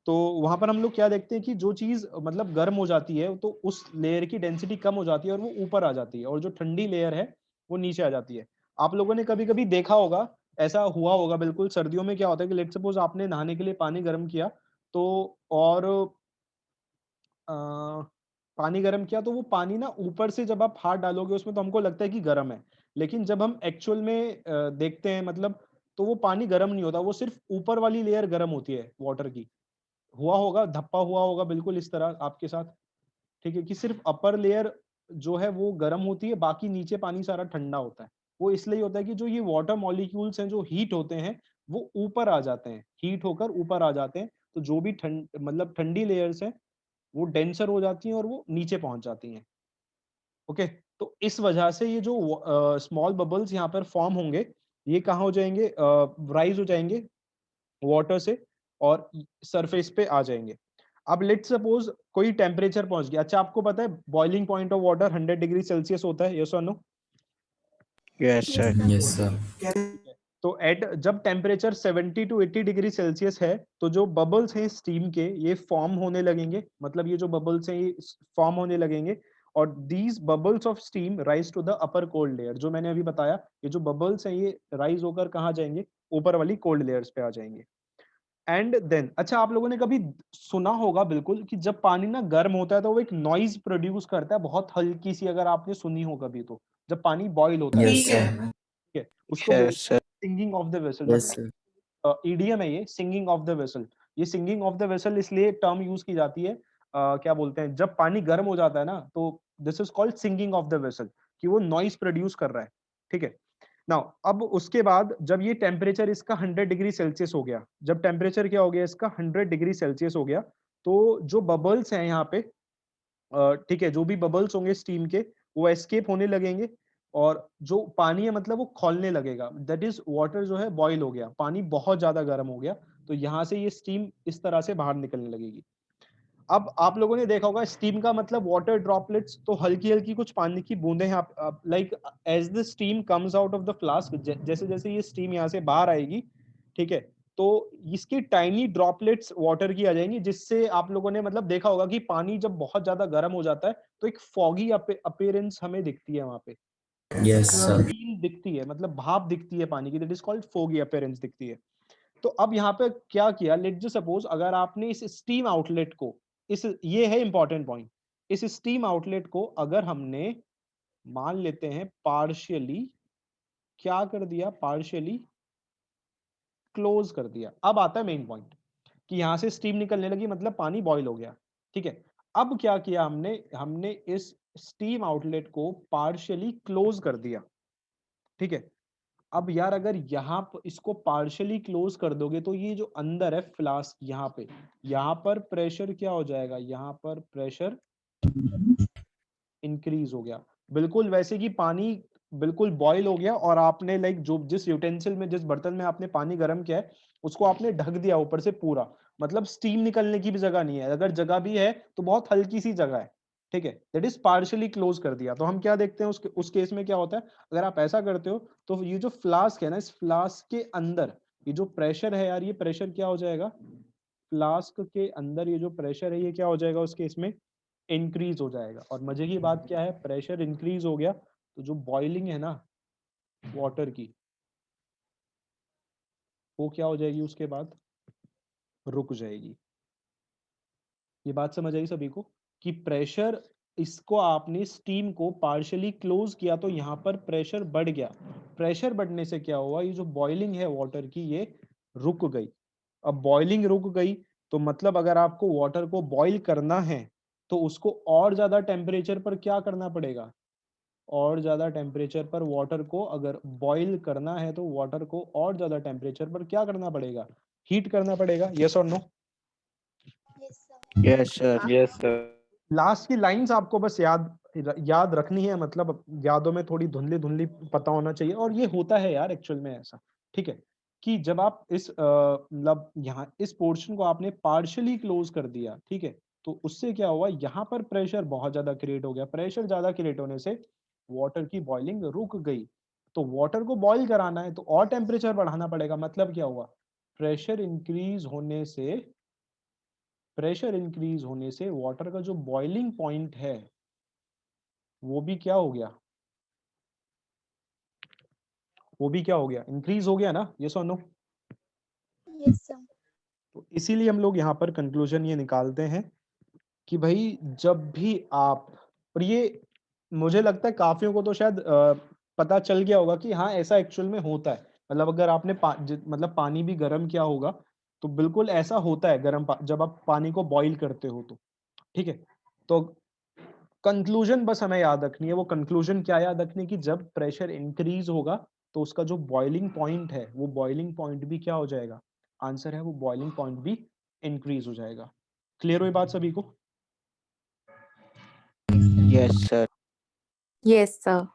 तो वहां पर हम लोग क्या देखते हैं कि जो चीज मतलब गर्म हो जाती है तो उस लेयर की डेंसिटी कम हो जाती है और वो ऊपर आ जाती है, और जो ठंडी लेयर है वो नीचे आ जाती है। आप लोगों ने कभी कभी देखा होगा, ऐसा हुआ होगा बिल्कुल, सर्दियों में क्या होता है कि लेट सपोज आपने नहाने के लिए पानी गर्म किया, तो और अ, पानी गर्म किया, तो वो पानी ना ऊपर से जब आप हाथ डालोगे उसमें तो हमको लगता है कि गर्म है, लेकिन जब हम एक्चुअल में देखते हैं मतलब, तो वो पानी गर्म नहीं होता, वो सिर्फ ऊपर वाली लेयर गर्म होती है वाटर की। हुआ होगा, धप्पा हुआ होगा बिल्कुल इस तरह आपके साथ। ठीक है, कि सिर्फ अपर लेयर जो है वो गर्म होती है, बाकी नीचे पानी सारा ठंडा होता है। वो इसलिए होता है कि जो ये वाटर मॉलिक्यूल्स हैं जो हीट होते हैं, वो ऊपर आ जाते हैं, हीट होकर ऊपर आ जाते हैं। तो जो भी ठंड मतलब ठंडी लेयर्स हैं वो डेंसर हो जाती हैं और वो नीचे पहुंच जाती हैं। ओके, तो इस वजह से ये जो स्मॉल बबल्स यहाँ पर फॉर्म होंगे, ये कहाँ हो जाएंगे, राइज हो जाएंगे वाटर से और सरफेस पे आ जाएंगे। अब लेट सपोज कोई टेम्परेचर पहुंच गया। अच्छा, आपको पता है boiling point of water 100 degree Celsius होता है, यस और no? Yes, Yes, sir. sir. Yes, sir. तो एट जब टेम्परेचर 70 टू 80 डिग्री सेल्सियस है, तो जो बबल्स हैं स्टीम के, ये फॉर्म होने लगेंगे, मतलब ये जो बबल्स हैं ये फॉर्म होने लगेंगे, और these bubbles of steam rise to the upper cold layer. जो मैंने अभी बताया, ये जो बबल्स हैं ये राइज होकर कहाँ जाएंगे, ऊपर वाली कोल्ड लेयर्स पे आ जाएंगे। एंड देन, अच्छा, आप लोगों ने कभी सुना होगा बिल्कुल कि जब पानी ना गर्म होता है तो वो एक नॉइज प्रोड्यूस करता है, बहुत हल्की सी, अगर आपने सुनी हो कभी, तो जब पानी बॉईल होता है, Yes, sir. ठीक है, उसको Yes, sir. Singing of the vessel, Yes, मतलब sir. ईडीएम है ये, सिंगिंग ऑफ द वेसल। ये सिंगिंग ऑफ द वेसल इसलिए टर्म यूज की जाती है, क्या बोलते हैं, जब पानी गर्म हो जाता है ना, तो this is called singing of the vessel, कि वो नॉइज प्रोड्यूस कर रहा है। ठीक है, नाउ अब उसके बाद जब ये टेम्परेचर इसका 100 डिग्री सेल्सियस हो गया, जब टेम्परेचर क्या हो गया इसका 100 डिग्री सेल्सियस हो गया, तो जो बबल्स हैं यहाँ पे, ठीक है, जो भी बबल्स होंगे स्टीम के वो एस्केप होने लगेंगे और जो पानी है मतलब वो खौलने लगेगा, दैट इज वाटर जो है बॉईल हो गया, पानी बहुत ज्यादा गर्म हो गया, तो यहाँ से ये स्टीम इस तरह से बाहर निकलने लगेगी। अब आप लोगों ने देखा होगा स्टीम का मतलब वाटर ड्रॉपलेट्स, तो हल्की हल्की कुछ पानी की बूंदें हैं, आप like as the steam comes out of the flask, जैसे जैसे ये स्टीम यहाँ से बाहर आएगी, ठीक है, तो इसकी टाइनी ड्रॉपलेट्स वाटर की आ जाएंगी, जिससे आप लोगों ने मतलब देखा होगा कि पानी जब बहुत ज्यादा गर्म हो जाता है तो एक फॉगी अपीयरेंस हमें दिखती है वहां पे, Yes, sir. फील दिखती है, मतलब भाप दिखती है पानी की, that is called foggy appearance दिखती है। तो अब यहाँ पे क्या किया, लेट जस्ट सपोज अगर आपने इस स्टीम आउटलेट को, इस ये है इंपॉर्टेंट पॉइंट, इस स्टीम आउटलेट को अगर हमने मान लेते हैं पार्शियली क्या कर दिया, पार्शियली क्लोज कर दिया। अब आता है मेन पॉइंट कि यहां से स्टीम निकलने लगी मतलब पानी बॉईल हो गया, ठीक है। अब क्या किया हमने, हमने इस स्टीम आउटलेट को पार्शियली क्लोज कर दिया, ठीक है। अब यार अगर इसको पार्शियली क्लोज कर दोगे तो ये जो अंदर है फ्लास्क, यहाँ पर प्रेशर क्या हो जाएगा, यहाँ पर प्रेशर इंक्रीज हो गया, बिल्कुल वैसे कि पानी बिल्कुल बॉईल हो गया और आपने लाइक जो जिस यूटेंसिल में, जिस बर्तन में आपने पानी गर्म किया है उसको आपने ढक दिया ऊपर से पूरा, मतलब स्टीम निकलने की भी जगह नहीं है, अगर जगह भी है तो बहुत हल्की सी जगह है, ठीक है, दैट इज पार्शियली क्लोज कर दिया। तो हम क्या देखते हैं उस केस में क्या होता है, अगर आप ऐसा करते हो तो ये जो फ्लास्क है ना, इस फ्लास्क के अंदर ये जो प्रेशर है यार, ये प्रेशर क्या हो जाएगा, फ्लास्क के अंदर ये जो प्रेशर है ये क्या हो जाएगा उस केस में, इंक्रीज हो जाएगा। और मजे की बात क्या है, प्रेशर इंक्रीज हो गया तो जो बॉइलिंग है ना वाटर की, वो क्या हो जाएगी उसके बाद, रुक जाएगी। ये बात समझ आई सभी को कि प्रेशर, इसको आपने स्टीम को पार्शियली क्लोज किया तो यहाँ पर प्रेशर बढ़ गया, प्रेशर बढ़ने से क्या हुआ, ये जो बॉइलिंग है वाटर की ये रुक गई। अब बॉइलिंग रुक गई तो मतलब अगर आपको वाटर को बॉईल करना है तो उसको और ज्यादा टेम्परेचर पर क्या करना पड़ेगा, और ज्यादा टेम्परेचर पर वाटर को अगर बॉईल करना है तो वाटर को और ज्यादा टेम्परेचर पर क्या करना पड़ेगा, हीट करना पड़ेगा, यस और no. Yes, sir. Yes, sir. Yes, sir. Last की लाइंस आपको बस याद रखनी है, मतलब यादों में थोड़ी धुंधली धुंधली पता होना चाहिए, और ये होता है यार एक्चुअल में ऐसा, ठीक है, कि जब आप इस मतलब यहाँ इस पोर्शन को आपने पार्शियली क्लोज कर दिया, ठीक है, तो उससे क्या हुआ, यहाँ पर प्रेशर बहुत ज्यादा क्रिएट हो गया, प्रेशर ज्यादा क्रिएट होने से वाटर की बॉइलिंग रुक गई। तो वाटर को बॉईल कराना है तो और टेम्परेचर बढ़ाना पड़ेगा, मतलब क्या हुआ, प्रेशर इंक्रीज होने से, प्रेशर इंक्रीज होने से वाटर का जो बॉइलिंग पॉइंट है वो भी क्या हो गया, वो भी क्या हो गया, इंक्रीज हो गया ना, ये नो। Yes, sir. तो इसीलिए हम लोग यहाँ पर कंक्लूजन ये निकालते हैं कि भाई जब भी आप, और ये मुझे लगता है काफियों को तो शायद पता चल गया होगा कि हाँ ऐसा एक्चुअल में होता है, मतलब अगर आपने मतलब पानी भी गर्म किया होगा तो बिल्कुल ऐसा होता है जब आप पानी को बॉईल करते हो तो, ठीक है। तो कंक्लूजन बस हमें याद रखनी है, वो कंक्लूजन क्या याद रखनी है कि जब प्रेशर इंक्रीज होगा तो उसका जो बॉइलिंग पॉइंट है वो बॉइलिंग पॉइंट भी क्या हो जाएगा, आंसर है वो बॉइलिंग पॉइंट भी इंक्रीज हो जाएगा। क्लियर हुई बात सभी को। Yes, sir. Yes, sir.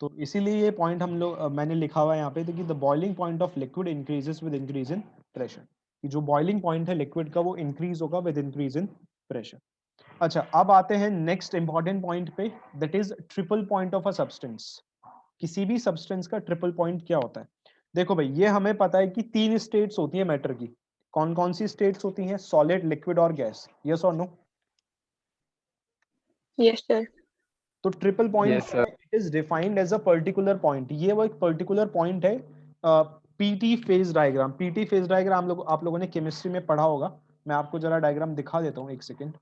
तो इसीलिए ये पॉइंट हम लोग मैंने लिखा हुआ है यहाँ पे, तो कि the boiling point of liquid increases with increase in pressure, कि जो बॉइलिंग पॉइंट है लिक्विड का वो इंक्रीज होगा विद इंक्रीज इन प्रेशर। अच्छा अब आते हैं नेक्स्ट इंपॉर्टेंट पॉइंट पे, that is triple point of a substance. किसी भी सब्सटेंस का ट्रिपल पॉइंट क्या होता है, देखो भाई ये हमें पता है कि 3 स्टेट्स होती है मैटर की, कौन कौन सी स्टेट्स होती हैं, सॉलिड, लिक्विड और गैस, यस और नो। Yes, sir. तो triple point Yes, sir. It is defined as a particular point, ये वो एक पर्टिकुलर पॉइंट है। PT phase diagram, PT phase diagram आप लोगों ने केमिस्ट्री में पढ़ा होगा, मैं आपको जरा डायग्राम दिखा देता हूँ, एक सेकेंड,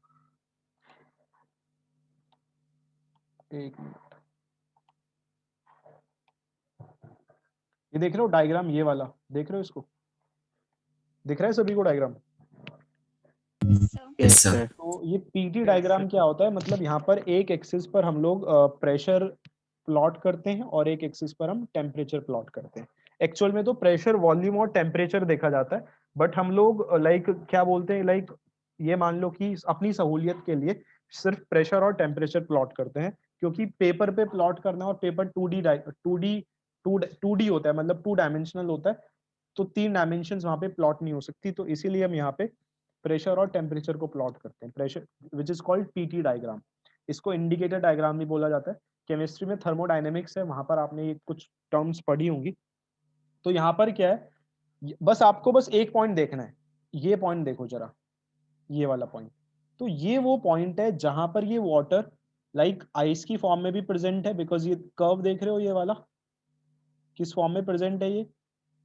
एक मिनट। ये देख रहे हो डायग्राम, ये वाला देख रहे हो, इसको दिख रहा है सभी को diagram. Yes, sir. Yes, sir. तो ये पीटी डायग्राम क्या होता है, मतलब यहाँ पर एक एक्सिस पर हम लोग प्रेशर प्लॉट करते हैं और एक एक्सिस पर हम टेम्परेचर प्लॉट करते हैं। एक्चुअल में तो प्रेशर, वॉल्यूम और टेम्परेचर देखा जाता है, बट हम लोग लाइक क्या बोलते हैं, लाइक ये मान लो कि अपनी सहूलियत के लिए सिर्फ प्रेशर और टेम्परेचर प्लॉट करते हैं, क्योंकि पेपर पे प्लॉट करना और पेपर 2D होता है, मतलब 2 डायमेंशनल होता है, तो 3 डायमेंशन वहां पे प्लॉट नहीं हो सकती, तो इसीलिए हम यहाँ पे प्रेशर और टेम्परेचर को प्लॉट करते हैं, pressure which is called PT diagram. इसको इंडिकेटर डायग्राम भी बोला जाता है। केमिस्ट्री में थर्मोडायनेमिक्स है, वहां पर आपने ये कुछ टर्म्स पढ़ी होंगी। तो यहाँ पर क्या है, बस आपको बस एक पॉइंट देखना है, ये पॉइंट देखो जरा, ये वाला पॉइंट। तो ये वो पॉइंट है जहां पर ये वाटर लाइक आइस की फॉर्म में भी प्रेजेंट है, बिकॉज ये कर्व देख रहे हो, ये वाला किस फॉर्म में प्रेजेंट है, ये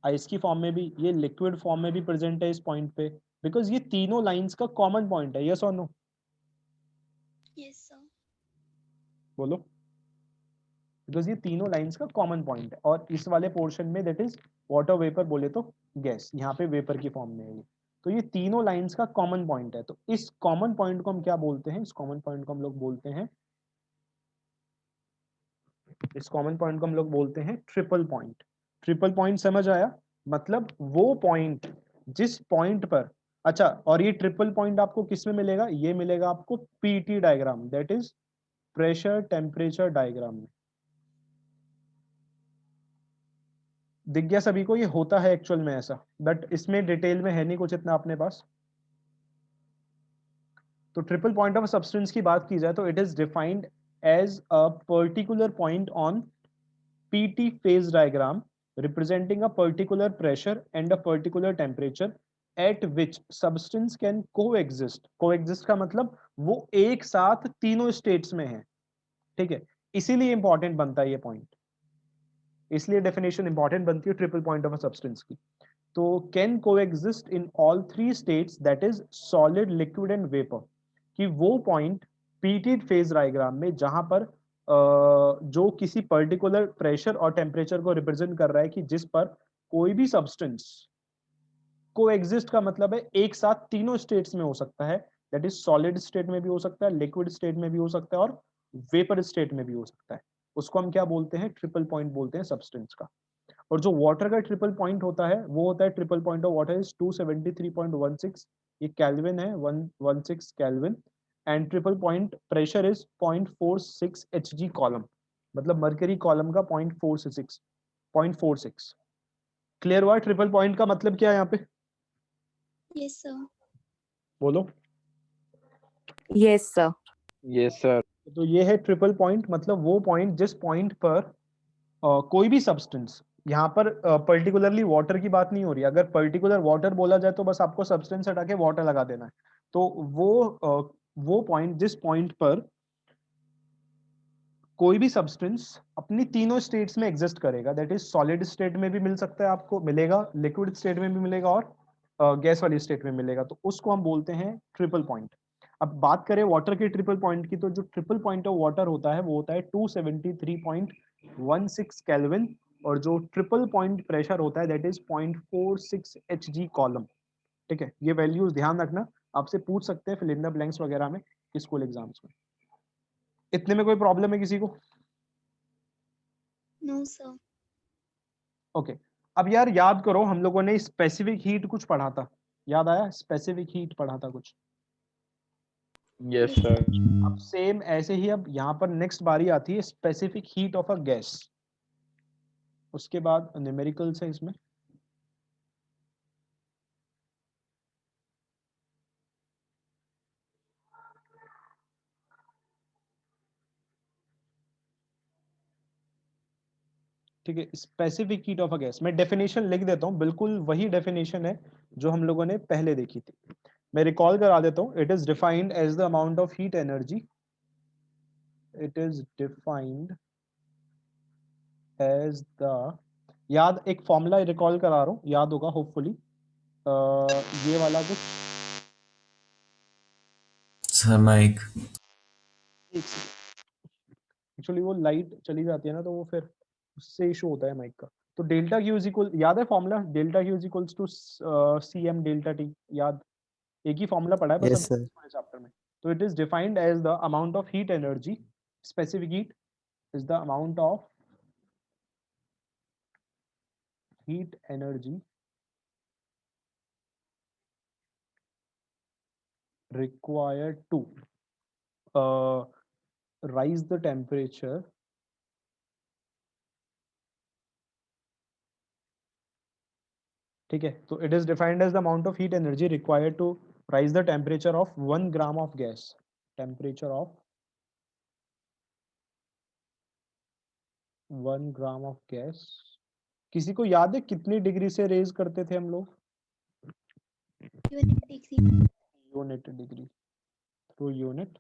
आइस की फॉर्म में भी, ये लिक्विड फॉर्म में भी प्रेजेंट है इस पॉइंट पे, बिकॉज ये तीनों लाइंस का कॉमन पॉइंट है। यस और नो? Yes, sir. बोलो। बिकॉज ये तीनों लाइंस का कॉमन पॉइंट है, और इस वाले पोर्शन में दैट इज वाटर वेपर बोले तो गैस, यहाँ पे वेपर की फॉर्म में है ये। तो ये तीनों लाइंस का कॉमन पॉइंट है, तो इस कॉमन पॉइंट को हम क्या बोलते हैं, इस कॉमन पॉइंट को हम लोग बोलते हैं, इस कॉमन पॉइंट को हम लोग बोलते हैं ट्रिपल पॉइंट। ट्रिपल पॉइंट समझ आया? मतलब वो पॉइंट जिस पॉइंट पर, अच्छा, और ये ट्रिपल पॉइंट आपको किस में मिलेगा, ये मिलेगा आपको PT diagram, that is pressure temperature diagram में। दिख गया सभी को? ये होता है एक्चुअल में ऐसा, बट इसमें डिटेल में है नहीं कुछ इतना अपने पास। तो ट्रिपल पॉइंट ऑफ सब्सटेंस की बात की जाए तो it is defined as a particular point on PT phase diagram representing a particular pressure and a particular temperature at which substance can coexist. Coexist का मतलब वो एक साथ तीनों स्टेट्स में है, ठीक है, इसीलिए इंपॉर्टेंट बनता है ये पॉइंट, इसलिए डेफिनेशन इंपॉर्टेंट बनती है triple point of a substance की। तो can coexist in all 3 states, that is solid, liquid and vapour, कि वो पॉइंट पीटी फेज डायग्राम में जहां पर जो किसी पर्टिकुलर प्रेशर और टेम्परेचर को रिप्रेजेंट कर रहा है, कि जिस पर कोई भी सब्सटेंस कोएग्जिस्ट का मतलब है एक साथ तीनों स्टेट्स में हो सकता है, दैट इज सॉलिड स्टेट में भी हो सकता है, लिक्विड स्टेट में भी हो सकता है, और वेपर स्टेट में भी हो सकता है, उसको हम क्या बोलते हैं, ट्रिपल पॉइंट बोलते हैं सब्सटेंस का। और जो वाटर का ट्रिपल पॉइंट होता है वो होता है, triple point of water is 273.16, ये केल्विन है, 116 kelvin, and triple point pressure is 0.46 Hg column, मतलब मर्करी कॉलम का 0.46। क्लियर हुआ ट्रिपल पॉइंट का मतलब क्या है यहाँ पे? Yes, sir. बोलो। Yes, sir. Yes, sir. तो ये है ट्रिपल पॉइंट, मतलब वो पॉइंट जिस पॉइंट पर कोई भी सब्सटेंस, यहाँ पर पर्टिकुलरली वाटर की बात नहीं हो रही, अगर पर्टिकुलर वाटर बोला जाए तो बस आपको सब्सटेंस हटा के वाटर लगा देना है। तो वो पॉइंट जिस पॉइंट पर कोई भी सब्सटेंस अपनी तीनों स्टेट्स में एग्जिस्ट करेगा, दैट इज सॉलिड स्टेट में भी मिल सकता है, आपको मिलेगा, लिक्विड स्टेट में भी मिलेगा, और गैस वाली स्टेट में मिलेगा, तो उसको हम बोलते हैं ट्रिपल पॉइंट। अब बात करें वाटर के ट्रिपल पॉइंट की, तो जो ट्रिपल पॉइंट ऑफ वाटर होता है वो होता है 273.16 केल्विन, और जो ट्रिपल पॉइंट प्रेशर होता है दैट इज 0.46 Hg कॉलम, ठीक है। ये वैल्यूज ध्यान रखना, आपसे पूछ सकते हैं फिल इन द ब्लैंक्स वगैरह में स्कूल एग्जाम्स में। इतने में कोई प्रॉब्लम है किसी को? No, sir. ओके अब यार याद करो, हम लोगों ने स्पेसिफिक हीट कुछ पढ़ा था, याद आया? स्पेसिफिक हीट पढ़ा था कुछ। Yes, sir. अब सेम ऐसे ही अब यहाँ पर नेक्स्ट बारी आती है specific heat of a gas, उसके बाद न्यूमेरिकल्स है इसमें। ठीक है, specific heat of a gas, मैं डेफिनेशन लिख देता हूँ, बिल्कुल वही डेफिनेशन है जो हम लोगों ने पहले देखी थी। मैं रिकॉल करा देता हूँ, it is defined as the amount of heat energy, it is defined as the, याद एक फॉर्मूला रिकॉल करा रहा हूँ, याद होगा होपफुली, ये वाला कुछ, सर माइक। एक्चुअली वो लाइट चली जाती है ना, तो वो फिर उससे इशू होता है माइक का। तो डेल्टा क्यू इज इक्वल, याद है formula, delta Q is equals to CM delta T, याद? एक ही फॉर्मूला पढ़ा है बस यस हम सर। चैप्टर में। तो it is defined as the amount of heat energy, specific heat is the amount of heat energy required to rise the temperature ठीक है, तो it is defined as the amount of heat energy required to rise the temperature of 1 gram of gas. Temperature of 1 gram of gas. किसी को याद है कितनी degree से raise करते थे हम लोग? Unit degree. Unit degree, through unit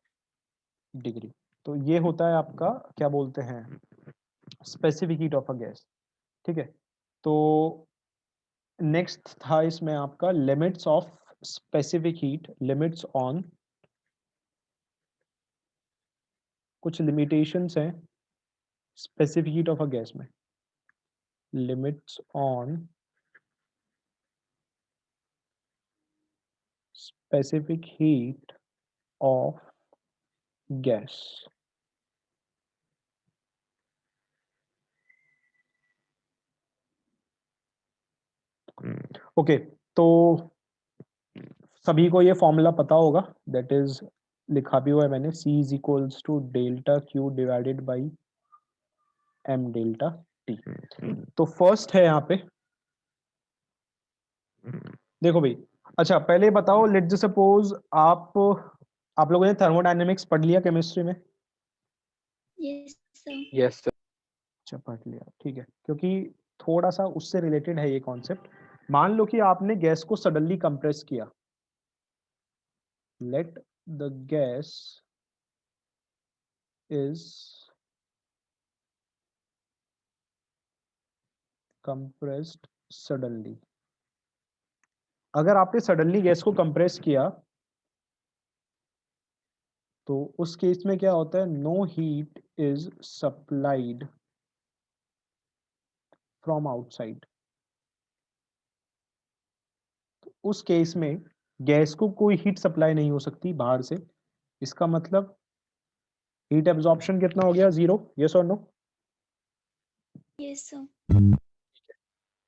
degree. तो ये होता है आपका क्या बोलते हैं, specific heat of a gas. ठीक है, तो नेक्स्ट था इसमें आपका limits of specific heat, limits on, कुछ लिमिटेशंस हैं specific heat of a gas में। Limits on specific heat of gas. Okay, तो सभी को ये फॉर्मूला पता होगा, दैट इज लिखा भी हुआ है मैंने, C is equals to delta Q divided by M delta T। तो फर्स्ट है यहाँ पे, देखो भाई, अच्छा पहले बताओ, लेट जस्ट सपोज आप लोगों ने थर्मोडायनेमिक्स पढ़ लिया केमिस्ट्री में? Yes sir. Yes, sir. अच्छा पढ़ लिया, ठीक है, क्योंकि थोड़ा सा उससे रिलेटेड है ये कॉन्सेप्ट। मान लो कि आपने गैस को सडनली कंप्रेस किया, let the gas is compressed suddenly. अगर आपने सडनली गैस को कंप्रेस किया तो उस केस में क्या होता है, no heat is supplied from outside. उस केस में गैस को कोई हीट सप्लाई नहीं हो सकती बाहर से। इसका मतलब हीट एब्जॉर्प्शन कितना हो गया, 0, यस और नो? Yes sir.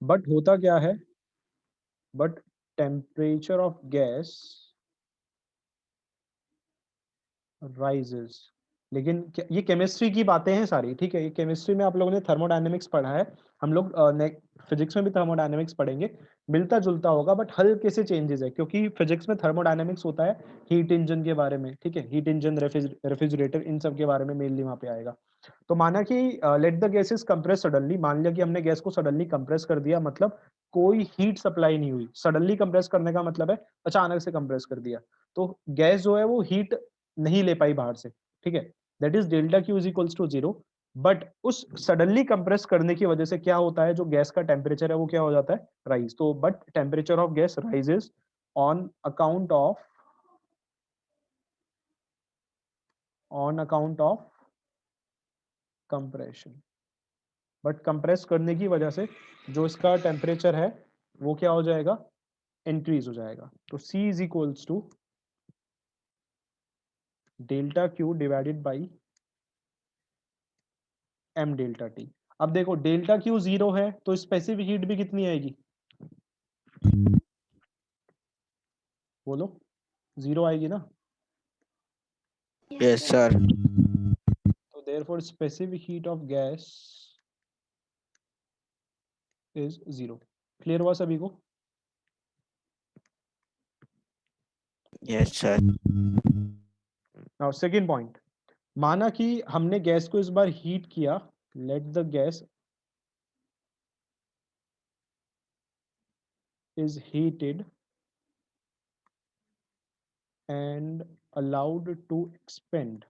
बट होता क्या है, but temperature of gas rises. लेकिन ये केमिस्ट्री की बातें हैं सारी, ठीक है, ये केमिस्ट्री में आप लोगों ने थर्मोडायनेमिक्स पढ़ा है, हम लोग फिजिक्स में भी थर्मोडायनेमिक्स पढ़ेंगे, मिलता जुलता होगा बट हल्के से चेंजेस है, क्योंकि फिजिक्स में थर्मोडायनेमिक्स होता है हीट इंजन के बारे में, ठीक है, हीट इंजन, रेफ्रिजरेटर, इन सब के बारे में मेनली वहां पे आएगा। तो माना कि let the gas is compress suddenly, मान लिया कि हमने गैस को सडनली कंप्रेस कर दिया, मतलब कोई हीट सप्लाई नहीं हुई। सडनली कंप्रेस करने का मतलब है अचानक से कंप्रेस कर दिया, तो गैस जो है वो हीट नहीं ले पाई बाहर से, ठीक है, that is delta Q is equals to 0। But उस सडनली कंप्रेस करने की वजह से क्या होता है, जो गैस का टेम्परेचर है वो क्या हो जाता है, राइज। तो but temperature of gas rises on account of compression. But compress करने की वजह से जो इसका टेम्परेचर है वो क्या हो जाएगा, इंक्रीज हो जाएगा। तो C is equals to delta Q divided by M delta T। अब देखो डेल्टा Q 0 है तो स्पेसिफिक हीट भी कितनी आएगी, बोलो, 0 आएगी ना? Yes, sir. तो therefore specific heat of gas is 0। Clear हुआ सभी को? Yes, sir. Now second point, माना कि हमने गैस को इस बार हीट किया, let the gas is heated and allowed to expand।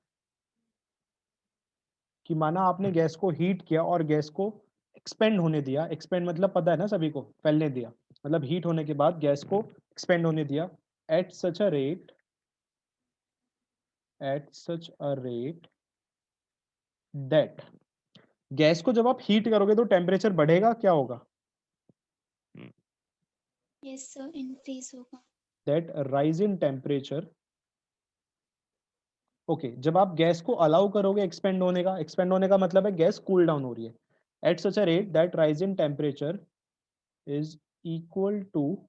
कि माना आपने गैस को हीट किया और गैस को एक्सपेंड होने दिया, एक्सपेंड मतलब पता है ना सभी को, फैलने दिया, मतलब हीट होने के बाद गैस को एक्सपेंड होने दिया eight such a rate that, gas को जब आप हीट करोगे तो टेम्परेचर बढ़ेगा, क्या होगा, यस सर, इंक्रीज होगा। That rise in temperature. Okay, जब आप गैस को अलाउ करोगे एक्सपेंड होने का, एक्सपेंड होने का मतलब है गैस कूल डाउन हो रही है, at such a rate that rise in temperature is equal to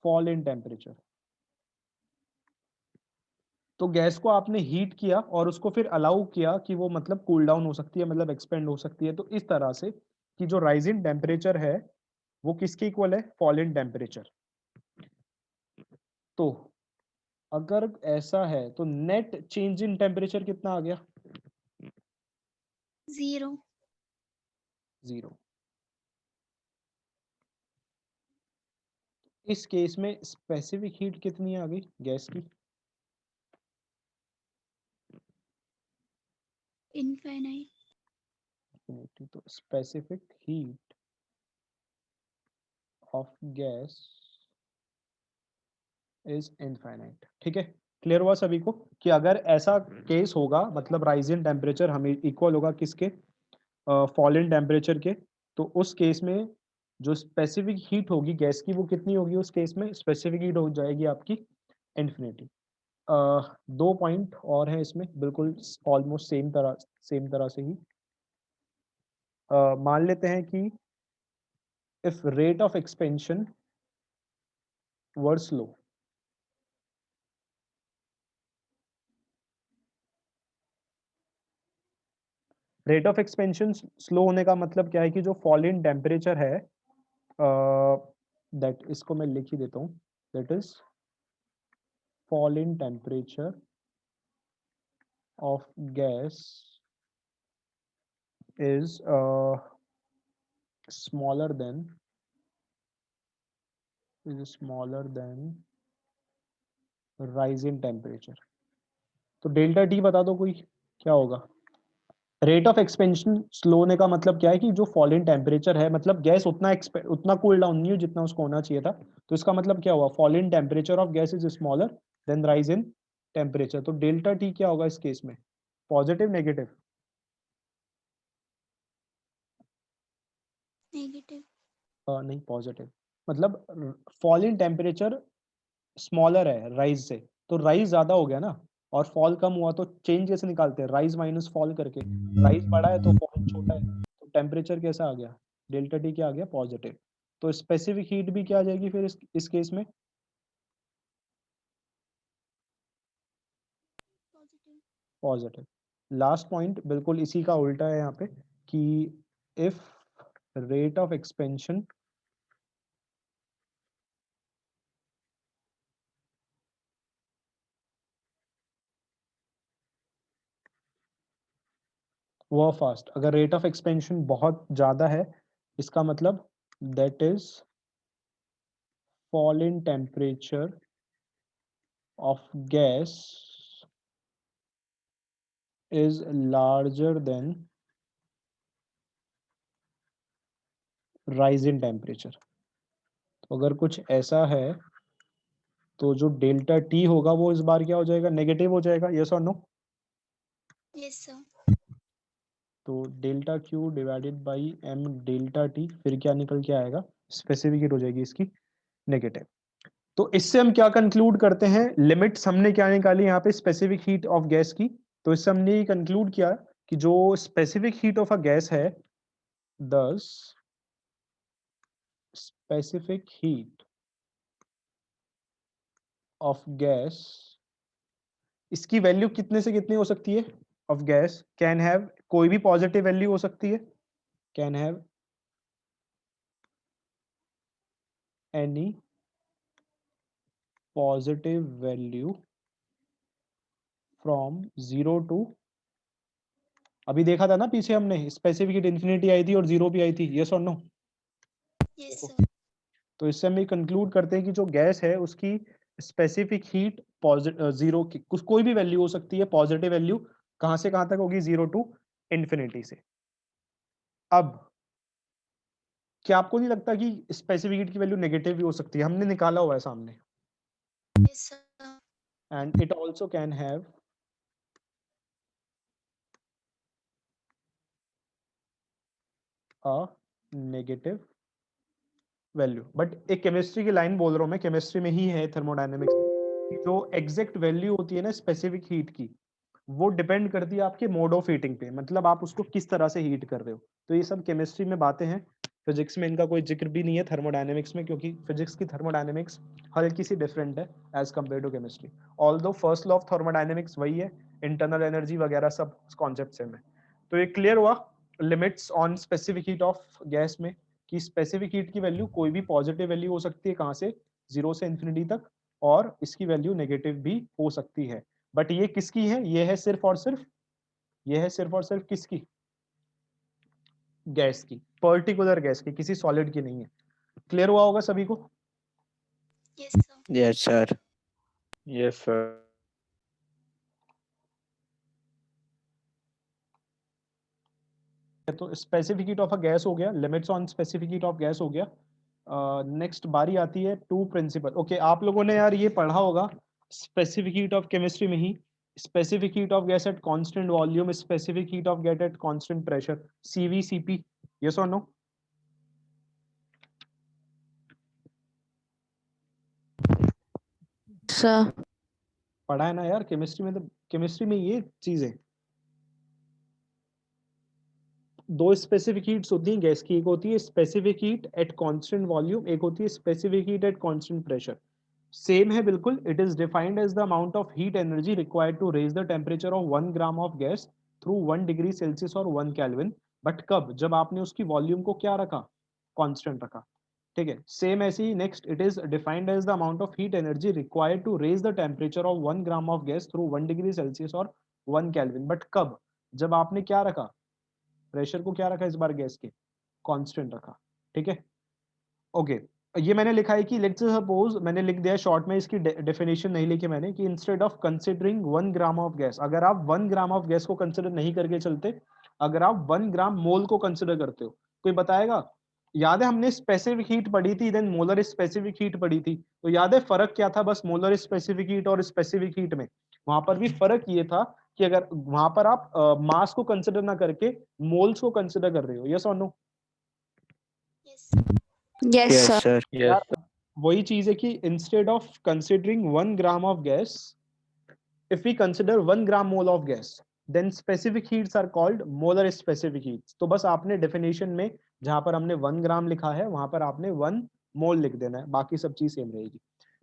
fall in temperature. तो गैस को आपने हीट किया और उसको फिर अलाउ किया कि वो मतलब कूल डाउन हो सकती है, मतलब एक्सपेंड हो सकती है। तो इस तरह से कि जो राइज इन टेम्परेचर है वो किसके इक्वल है, फॉल इन टेम्परेचर। तो अगर ऐसा है तो नेट चेंज इन टेम्परेचर कितना आ गया, 0. 0। इस केस में स्पेसिफिक हीट कितनी आ गई गैस की, Infinite. तो specific heat of gas is infinite. ठीक है, क्लियर हुआ सभी को कि अगर ऐसा केस होगा मतलब राइज इन टेम्परेचर हमें इक्वल होगा किसके, फॉल इन टेम्परेचर के, तो उस केस में जो स्पेसिफिक हीट होगी गैस की वो कितनी होगी, उस केस में स्पेसिफिक हीट हो जाएगी आपकी इन्फिनिटी। दो पॉइंट और है इसमें बिल्कुल ऑलमोस्ट सेम तरह से ही। मान लेते हैं कि if rate of expansion were slow, rate of expansion slow होने का मतलब क्या है कि जो फॉल इन टेम्परेचर है, दैट इसको मैं लिख ही देता हूँ, that is fall in temperature of gas is smaller than rise in temperature। तो डेल्टा टी बता दो कोई क्या होगा। रेट ऑफ एक्सपेंशन स्लो होने का मतलब क्या है कि जो फॉल इन टेम्परेचर है, मतलब गैस उतना कूल डाउन नहीं हो जितना उसको होना चाहिए था, तो इसका मतलब क्या हुआ, fall in temperature of gas is smaller than rise in temperature. तो डेल्टा टी क्या होगा इस केस में, पॉजिटिव नेगेटिव, Negative. नहीं पॉजिटिव, मतलब फॉल इन टेम्परेचर स्मॉलर है राइज से, तो राइज ज्यादा हो गया ना और फॉल कम हुआ, तो चेंज कैसे निकालते हैं, राइज माइनस फॉल करके। राइज बड़ा है तो फॉल छोटा है, तो टेम्परेचर कैसा आ गया, डेल्टा टी क्या आ गया, पॉजिटिव। तो स्पेसिफिक हीट भी क्या आ जाएगी फिर इस केस में, Positive. पॉजिटिव। लास्ट पॉइंट बिल्कुल इसी का उल्टा है यहाँ पे कि इफ रेट ऑफ एक्सपेंशन वो फास्ट, अगर रेट ऑफ एक्सपेंशन बहुत ज्यादा है इसका मतलब that is fall in temperature of gas is larger than rise in temperature। तो अगर कुछ ऐसा है तो जो डेल्टा टी होगा वो इस बार क्या हो जाएगा, नेगेटिव हो जाएगा, यस और नो। Yes, sir. तो delta Q divided by M delta T, फिर क्या निकल के आएगा, स्पेसिफिक हीट हो जाएगी इसकी नेगेटिव। तो इससे हम क्या कंक्लूड करते हैं, लिमिट्स हमने क्या निकाली यहाँ पे स्पेसिफिक हीट ऑफ गैस की, तो इससे हमने कंक्लूड किया कि जो specific heat of a gas है, thus specific heat of gas, इसकी वैल्यू कितने से कितनी हो सकती है, ऑफ गैस कैन हैव कोई भी पॉजिटिव वैल्यू हो सकती है, can have any positive value from 0 to, अभी देखा था ना पीछे हमने स्पेसिफिक हीट इन्फिनिटी आई थी और 0 भी आई थी, यस और नो। Yes, sir. तो इससे हम ये कंक्लूड करते हैं कि जो गैस है उसकी स्पेसिफिक हीट जीरो की कोई भी वैल्यू हो सकती है, पॉजिटिव वैल्यू कहां से कहां तक होगी, 0 टू इन्फिनिटी से। अब क्या आपको नहीं लगता कि स्पेसिफिक हीट की वैल्यू नेगेटिव भी हो सकती है, हमने निकाला हुआ है सामने, Yes, sir. And it also can have a negative value. But एक केमिस्ट्री की लाइन बोल रहा हूं मैं, केमिस्ट्री में ही है थर्मोडायनेमिक्स में, कि जो एग्जैक्ट वैल्यू होती है ना स्पेसिफिक हीट की, वो डिपेंड करती है आपके मोड ऑफ हीटिंग पे, मतलब आप उसको किस तरह से हीट कर रहे हो। तो ये सब केमिस्ट्री में बातें हैं, फिजिक्स में इनका कोई जिक्र भी नहीं है थर्मोडायनेमिक्स में, क्योंकि फिजिक्स की थर्मोडायनेमिक्स हल्की सी डिफरेंट है as compare to chemistry. Although first law of thermodynamics वही है, इंटरनल एनर्जी वगैरह सब कॉन्सेप्ट सेम है। तो ये क्लियर हुआ limits on specific heat of gas में, कि स्पेसिफिक हीट की वैल्यू कोई भी पॉजिटिव वैल्यू हो सकती है, कहाँ से, 0 से इन्फिनिटी तक, और इसकी वैल्यू नेगेटिव भी हो सकती है। बट ये किसकी है, ये है सिर्फ और सिर्फ, ये है सिर्फ और सिर्फ किसकी, गैस की, पर्टिकुलर गैस की, किसी सॉलिड की नहीं है। क्लियर हुआ होगा सभी को? Yes, sir. Yes, sir. Yes, sir. तो specific heat of a gas हो गया, limits on specific heat of gas हो गया। नेक्स्ट बारी आती है टू प्रिंसिपल। ओके, आप लोगों ने यार ये पढ़ा होगा स्पेसिफिक हीट ऑफ केमिस्ट्री में ही, specific heat of gas at constant volume, specific heat of gas at constant pressure, CV CP, yes और नो? Sir. पढ़ा है ना यार केमिस्ट्री में, तो केमिस्ट्री में ये चीज है। दो स्पेसिफिक हीट्स होती हैं गैस की, एक होती है specific heat at constant volume, एक होती है specific heat at constant pressure. Same है बिल्कुल। It is defined as the amount of heat energy required to raise the temperature of 1 gram of gas through 1 degree Celsius और 1 kelvin. But कब, जब आपने उसकी वॉल्यूम को क्या रखा, कांस्टेंट रखा। ठीक है, सेम ऐसे ही next, it is defined as the amount of heat energy required to raise the temperature of 1 gram of gas through 1 degree Celsius और 1 केल्विन। बट कब, जब आपने क्या रखा, प्रेशर को क्या रखा इस बार गैस के, कांस्टेंट रखा। ठीक है, ओके। ये मैंने लिखा है कि लेट्स सपोज, मैंने लिख दिया शॉर्ट में, इसकी डेफिनेशन नहीं लिखी मैंने, कि instead of considering 1 gram of gas, अगर आप 1 ग्राम ऑफ गैस को कंसिडर नहीं करके चलते, अगर आप 1 ग्राम मोल को कंसिडर करते हो, कोई बताएगा? याद है हमने स्पेसिफिक हीट पढ़ी थी, देन मोलर स्पेसिफिक हीट पढ़ी थी, तो याद है फर्क क्या था? बस मोलर स्पेसिफिक हीट और स्पेसिफिक हीट में वहां पर भी फर्क ये था कि अगर वहां पर आप मास को कंसिडर ना करके मोल्स को कंसिडर कर रहे हो, यस और no? Yes, sir. Yes, Yes, sir. sir. Yes, sir. वही चीज है कि instead of considering 1 gram of gas, if we consider 1 gram mole of gas, then specific heats are called molar specific heats। तो बस आपने definition में जहां पर हमने 1 ग्राम लिखा है वहां पर आपने 1 मोल लिख देना है, बाकी सब चीज सेम रहेगी।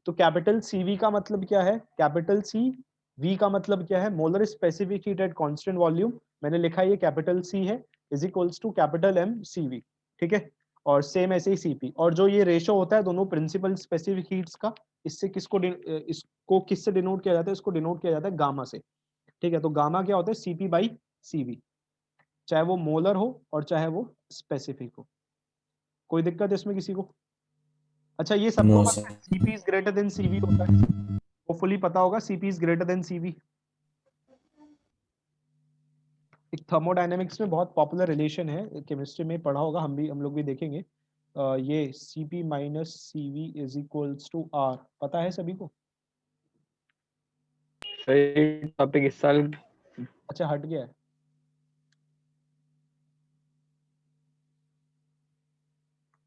तो कैपिटल CV का मतलब क्या है, कैपिटल CV का मतलब क्या है, molar specific heat at constant volume, मैंने लिखा है ये कैपिटल C है, is equals to capital M CV। ठीक है, और सेम ऐसे ही CP, और जो ये रेशो होता है दोनों प्रिंसिपल स्पेसिफिक हीट्स का, इससे इसको किससे डिनोट किया जाता है, इसको डिनोट किया जाता है गामा से। ठीक है, तो गामा क्या होता है, CP बाई CV, चाहे वो मोलर हो और चाहे वो स्पेसिफिक हो। कोई दिक्कत है इसमें किसी को? अच्छा, ये सबको No, पता sir. है CP is greater than CV होता है, वो फुली पता होगा CP is greater than CV। एक थर्मोडायनेमिक्स में बहुत पॉपुलर रिलेशन है, केमिस्ट्री में पढ़ा होगा, हम लोग भी देखेंगे। ये CP minus CV is equals to R, पता है सभी को? सही टॉपिक इस साल। अच्छा, हट गया है।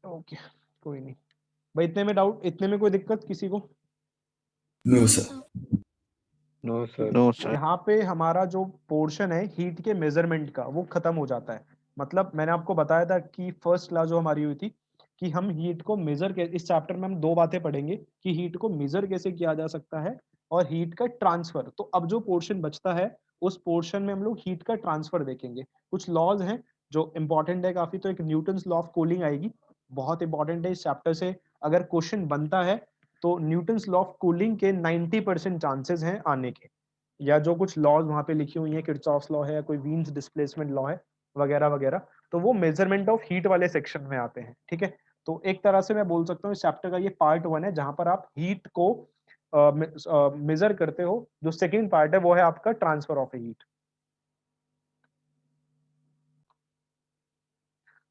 ओके, कोई नहीं भाई, इतने में डाउट, इतने में कोई दिक्कत किसी को? No, Yes, sir. sir. No sir. No, sir. यहाँ पे हमारा जो पोर्शन है हीट के मेजरमेंट का वो खत्म हो जाता है। मतलब मैंने आपको बताया था कि फर्स्ट क्लास जो हमारी हुई थी कि हम हीट को मेजर, इस चैप्टर में हम दो बातें पढ़ेंगे कि हीट को मेजर कैसे किया जा सकता है और हीट का ट्रांसफर। तो अब जो पोर्शन बचता है उस पोर्शन में हम लोग हीट का ट्रांसफर देखेंगे। कुछ लॉज हैं जो इंपॉर्टेंट है काफी, तो एक न्यूटन्स लॉ ऑफ कूलिंग आएगी, बहुत इंपॉर्टेंट है इस चैप्टर से। अगर क्वेश्चन बनता है तो न्यूटन्स लॉ ऑफ कूलिंग के 90% चांसेस हैं आने के, या जो कुछ लॉज वहां पे लिखी हुई हैं, किर्चॉफ्स लॉ है या कोई वीन्स डिस्प्लेसमेंट लॉ है वगैरह वगैरह, तो वो मेजरमेंट ऑफ हीट वाले सेक्शन में आते हैं। ठीक है, तो एक तरह से मैं बोल सकता हूँ इस चैप्टर का ये पार्ट 1 है जहां पर आप हीट को मेजर करते हो। जो सेकेंड पार्ट है वो है आपका transfer of heat.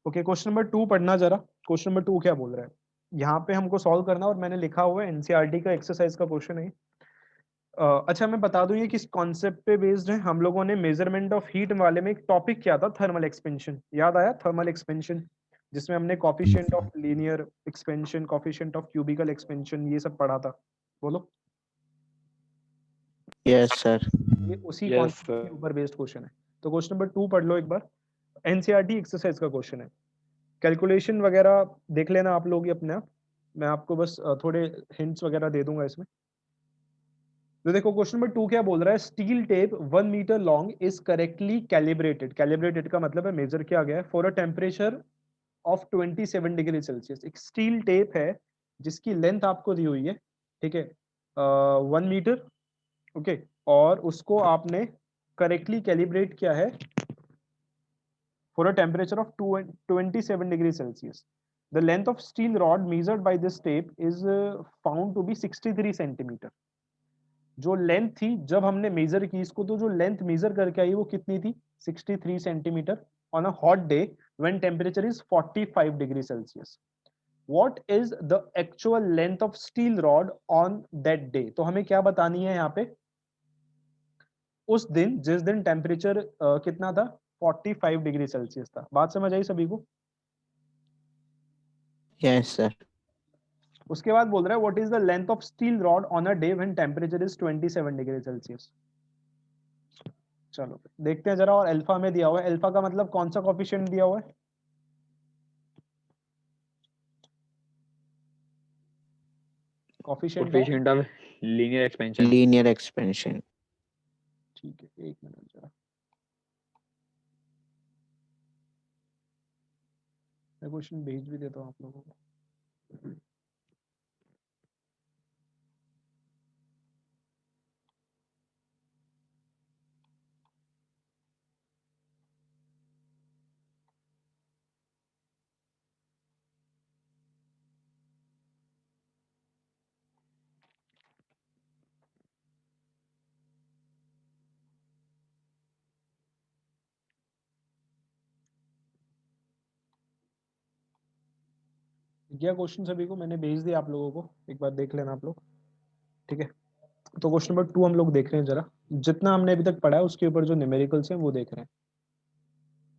Okay, question number 2 पढ़ना जरा। क्वेश्चन नंबर 2 क्या बोल रहा है, यहाँ पे हमको सॉल्व करना, और मैंने लिखा हुआ है एनसीईआरटी का एक्सरसाइज का क्वेश्चन है। अच्छा, मैं बता दूं ये किस कॉन्सेप्ट पे बेस्ड है। हम लोगों ने मेजरमेंट ऑफ हीट वाले में एक टॉपिक किया था, थर्मल एक्सपेंशन, याद आया? थर्मल एक्सपेंशन, जिसमें हमने coefficient of linear expansion, coefficient of cubicle expansion, ये सब पढ़ा था। बोलो। Yes, sir. ये उसी Yes, कॉन्सेप्ट sir. के ऊपर बेस्ड क्वेश्चन है। तो क्वेश्चन नंबर 2 पढ़ लो एक बार, एनसीईआरटी एक्सरसाइज का क्वेश्चन है। कैलकुलेशन वगैरह देख लेना आप लोग ही अपने आप, मैं आपको बस थोड़े हिंट्स वगैरह दे दूंगा इसमें। तो देखो क्वेश्चन नंबर 2 क्या बोल रहा है, steel tape 1 metre long is correctly calibrated, calibrated का मतलब है मेजर किया गया है, for a temperature of 27 degree Celsius. एक स्टील टेप है जिसकी लेंथ आपको दी हुई है, ठीक है, 1 मीटर, ओके, और उसको आपने करेक्टली कैलिब्रेट किया है for a temperature of 27 degrees Celsius. The length of steel rod measured by this tape is found to be 63 centimeter. जो लेंथ थी जब हमने मेजर की इसको, तो जो लेंथ मेजर करके आई वो कितनी थी, 63 centimetre on a hot day when temperature is 45 degree Celsius. What is the actual length of steel rod on that day? तो हमें क्या बतानी है यहाँ पे, उस दिन जिस दिन टेम्परेचर कितना था, 45 डिग्री सेल्सियस था। बात समझ आई सभी को? Yes, sir. उसके बाद बोल रहा है what is the length of steel rod on a day when temperature is 27 degree Celsius. चलो देखते हैं जरा, और अल्फा में दिया हुआ है, अल्फा का मतलब कौन सा कोफिशिएंट दिया हुआ है, coefficient Coefficient of linear expansion. Linear expansion. ठीक है, एक मिनट जरा, मैं क्वेश्चन भेज भी देता हूँ आप लोगों को। क्या क्वेश्चन सभी को मैंने भेज दिया आप लोगों को, एक बार देख लेना आप लोग, ठीक है। तो क्वेश्चन नंबर 2 हम लोग देख रहे हैं जरा, जितना हमने अभी तक पढ़ा है उसके ऊपर जो न्यूमेरिकल्स हैं वो देख रहे हैं,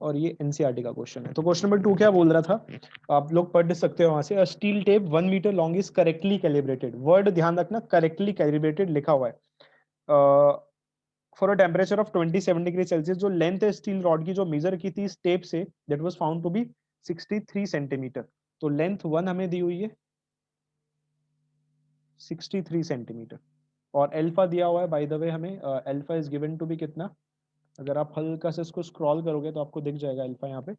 और ये एनसीईआरटी का क्वेश्चन है। तो क्वेश्चन नंबर 2 क्या बोल रहा था, आप लोग पढ़ सकते हो वहां से, steel tape 1 metre long is correctly calibrated, word ध्यान रखना, करेक्टली कैलिब्रेटेड लिखा हुआ है, for a temperature of 27 degree Celsius. जो लेंथ है स्टील रॉड की जो मेजर की थी इस टेप से, that was found to be 63 centimetre. तो लेंथ 1 हमें दी हुई है 63 सेंटीमीटर, और अल्फा दिया हुआ है बाय द वे हमें, alpha is given to be कितना, अगर आप हल्का से इसको स्क्रॉल करोगे तो आपको दिख जाएगा अल्फा यहाँ पे,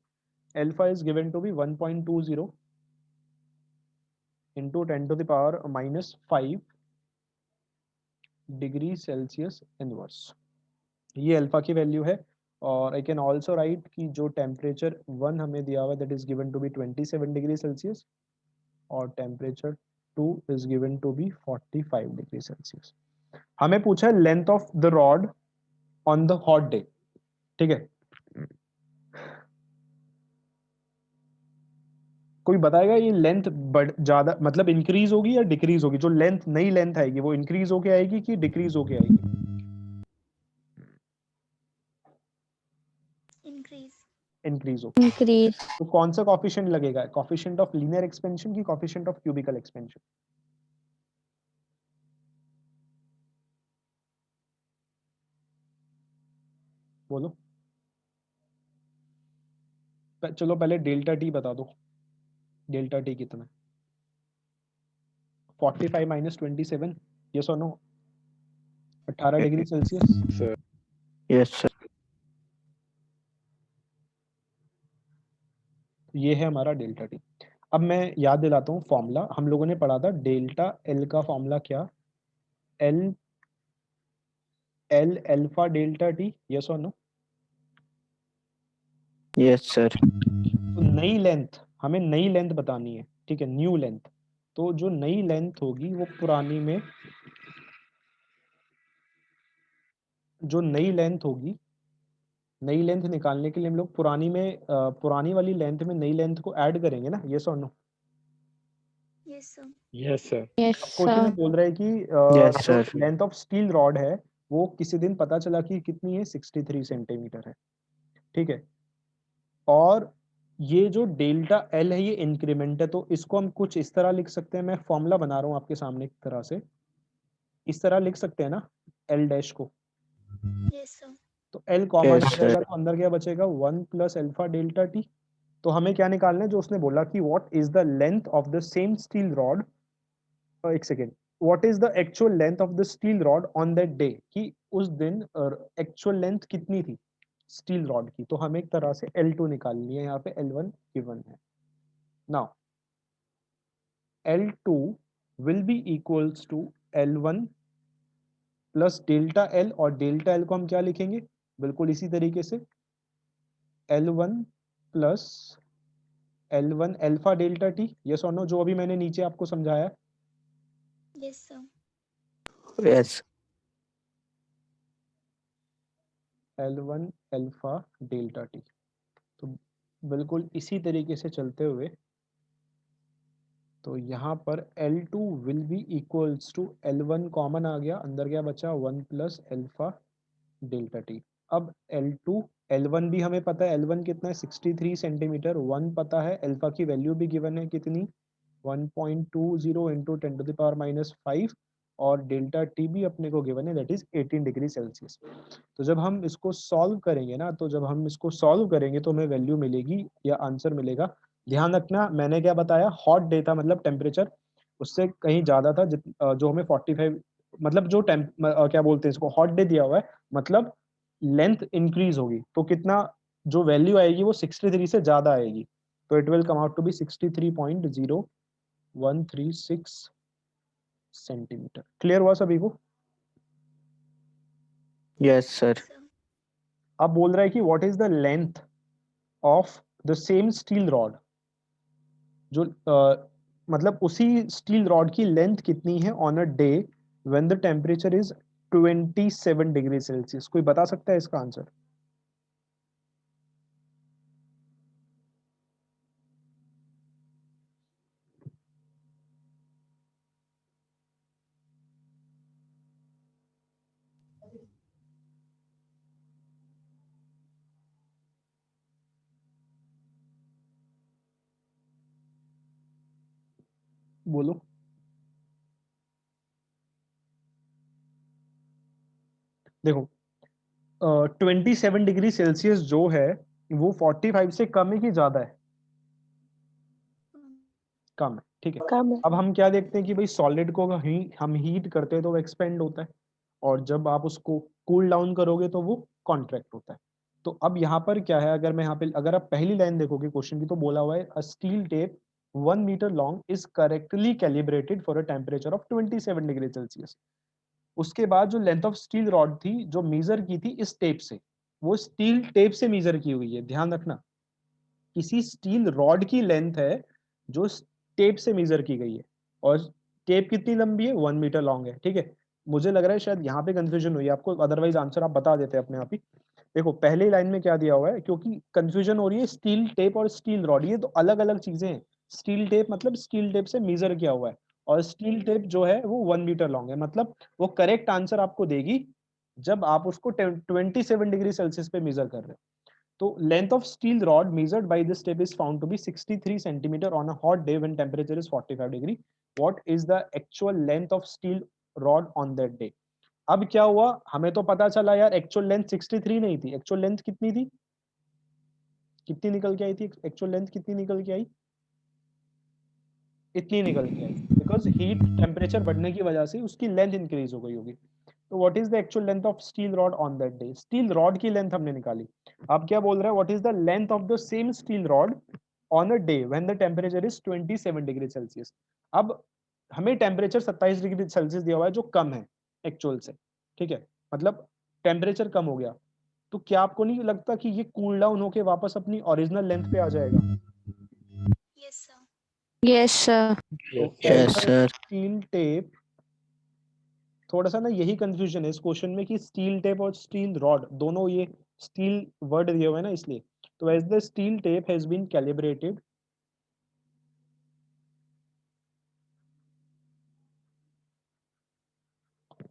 alpha is given to be 1.20 into 10 to the power -5 degree Celsius inverse, ये अल्फा की वैल्यू है। और आई कैन ऑल्सो राइट कि जो टेम्परेचर 1 हमें दिया हुआ है that is given to be 27 degree Celsius, और temperature 2 is given to be 45 degree Celsius. हमें पूछा है length of the rod on the hot day, ठीक है। कोई बताएगा ये लेंथ बढ़ ज्यादा मतलब इंक्रीज होगी या डिक्रीज होगी, जो लेंथ नई लेंथ आएगी वो इंक्रीज होके आएगी कि डिक्रीज होके आएगी? Increase. इंक्रीज होगी। Increase. तो कौन सा कोफिशिएंट लगेगा, कोफिशिएंट ऑफ लीनियर एक्सपेंशन की कोफिशिएंट ऑफ क्यूबिकल एक्सपेंशन? बोलो, चलो पहले डेल्टा टी बता दो, डेल्टा टी कितना है? 45 - 27, यस और no, 18 degree Celsius. Sir. Yes, sir. ये है हमारा डेल्टा टी। अब मैं याद दिलाता हूँ फॉर्मूला, हम लोगों ने पढ़ा था डेल्टा एल का फॉर्मूला क्या, L L alpha delta T, yes और नो। Yes, sir. तो नई लेंथ, हमें नई लेंथ बतानी है, ठीक है, न्यू लेंथ। तो जो नई लेंथ होगी वो पुरानी में, जो नई लेंथ होगी, नई लेंथ निकालने के लिए हम लोग पुरानी में पुरानी वाली लेंथ में नई लेंथ को ऐड करेंगे ना, यस और no. Yes, sir. Yes, sir. Yes, question में sir. बोल रहा है कि Yes, जो sir. Length of steel rod है वो किसी दिन पता चला कि कितनी है, 63 सेंटीमीटर है, ठीक है। और ये जो डेल्टा एल है ये इंक्रीमेंट है, तो इसको हम कुछ इस तरह लिख सकते हैं, मैं फॉर्मूला बना रहा हूँ आपके सामने एक तरह से, इस तरह लिख सकते हैं ना एल डैश को। Yes, sir. तो एल कॉमन Yes, आ sir. जाएगा तो अंदर क्या बचेगा, 1 + अल्फा डेल्टा टी, तो हमें क्या निकालना है, जो उसने बोला कि what is the length of the same steel rod, एक second, what is the actual length of the steel rod on that day, कि उस दिन एक्चुअल लेंथ कितनी थी स्टील रॉड की। तो हमें एक तरह से L2 निकालनी है, यहाँ पे L1 गिवन है। Now L2 will be equals to L1 plus delta L, और डेल्टा L को हम क्या लिखेंगे, बिल्कुल इसी तरीके से L1 plus L1 alpha delta T, yes और नो, जो अभी मैंने नीचे आपको समझाया। Yes, sir. Yes. L1 alpha delta T। तो बिल्कुल इसी तरीके से चलते हुए, तो यहाँ पर L2 will be equals to L1 common आ गया, अंदर क्या बचा 1 प्लस अल्फा डेल्टा T। अब L2 L1 भी हमें पता है, L1 कितना है 63 सेंटीमीटर, 1 पता है, अल्फा की वैल्यू भी गिवन है कितनी 1.20 इंटू 10 टू द पावर -5, और डेल्टा टी भी अपने को गिवन है, दैट इज 18 डिग्री सेल्सियस। तो जब हम इसको सॉल्व करेंगे ना, तो जब हम इसको सॉल्व करेंगे तो हमें वैल्यू मिलेगी या आंसर मिलेगा। ध्यान रखना मैंने क्या बताया, हॉट डे था, मतलब टेम्परेचर उससे कहीं ज़्यादा था, जो हमें 45, मतलब जो क्या बोलते हैं इसको, हॉट डे दिया हुआ है, मतलब लेंथ इंक्रीज होगी, तो कितना जो वैल्यू आएगी वो 63 से ज़्यादा आएगी, तो it will come out to be 63.0136 centimetre. Clear हुआ सभी को? Yes, sir. Yes, sir. अब बोल रहा है कि what is the length of the same steel rod, जो मतलब उसी स्टील रॉड की लेंथ कितनी है on a day when the temperature is 27 degree Celsius. कोई बता सकता है इसका आंसर? बोलो। देखो 27 डिग्री सेल्सियस जो है वो 45 से कम है कि ज्यादा है? कम है, ठीक है। कम है। अब हम क्या देखते हैं कि भाई सॉलिड को हम हीट करते हैं तो वो एक्सपेंड होता है, और जब आप उसको कूल डाउन करोगे तो वो कॉन्ट्रैक्ट होता है। तो अब यहाँ पर क्या है, अगर मैं यहाँ पे, अगर आप पहली लाइन देखोगे क्वेश्चन की, तो बोला हुआ है a steel tape 1 metre long is correctly calibrated for a temperature of 27 degree Celsius. उसके बाद जो लेंथ ऑफ स्टील रॉड थी जो मेजर की थी इस टेप से, वो स्टील टेप से मेजर की हुई है। ध्यान रखना, किसी स्टील रॉड की लेंथ है जो टेप से मेजर की गई है, और टेप कितनी लंबी है 1 मीटर लॉन्ग है, ठीक है। मुझे लग रहा है शायद यहाँ पे कंफ्यूजन हुई है आपको, अदरवाइज आंसर आप बता देते अपने आप ही। देखो पहले लाइन में क्या दिया हुआ है, क्योंकि कंफ्यूजन हो रही है स्टील टेप और स्टील रॉड, ये तो अलग अलग चीजें हैं। स्टील टेप मतलब स्टील टेप से मेजर किया हुआ है, और स्टील टेप जो है वो 1 मीटर लॉन्ग है, मतलब वो करेक्ट आंसर आपको देगी जब आप उसको 27 डिग्री सेल्सियस पे मेजर कर रहे हो। तो length of steel rod measured by this tape is found to be 63 centimeter on a hot day when temperature is 45 degree. What is the actual length of steel rod on that day? अब क्या हुआ, हमें तो पता चला यार actual length 63 नहीं थी, एक्चुअल लेंथ कितनी थी, कितनी निकल के आई थी, एक्चुअल लेंथ कितनी निकल के आई, इतनी निकल के आई, बिकॉज हीट टेम्परेचर बढ़ने की वजह से उसकी लेंथ इंक्रीज हो गई होगी। तो what is the actual length of steel rod on that day, steel rod की लेंथ हमने निकाली। अब क्या बोल रहा है, what is the length of the same steel rod on a day when the temperature is 27 degree Celsius. अब हमें टेम्परेचर 27 डिग्री सेल्सियस दिया हुआ है जो कम है एक्चुअल से, ठीक है, मतलब टेम्परेचर कम हो गया। तो क्या आपको नहीं लगता कि ये कूल डाउन होके वापस अपनी ओरिजिनल लेंथ पे आ जाएगा? Yes, sir. Yes, sir. तो Yes, sir. स्टील टेप, थोड़ा सा ना यही कंफ्यूजन है इस क्वेश्चन में कि स्टील टेप और स्टील रॉड दोनों ये स्टील वर्ड दिए हुए हैं ना, इसलिए। तो as the steel tape has been calibrated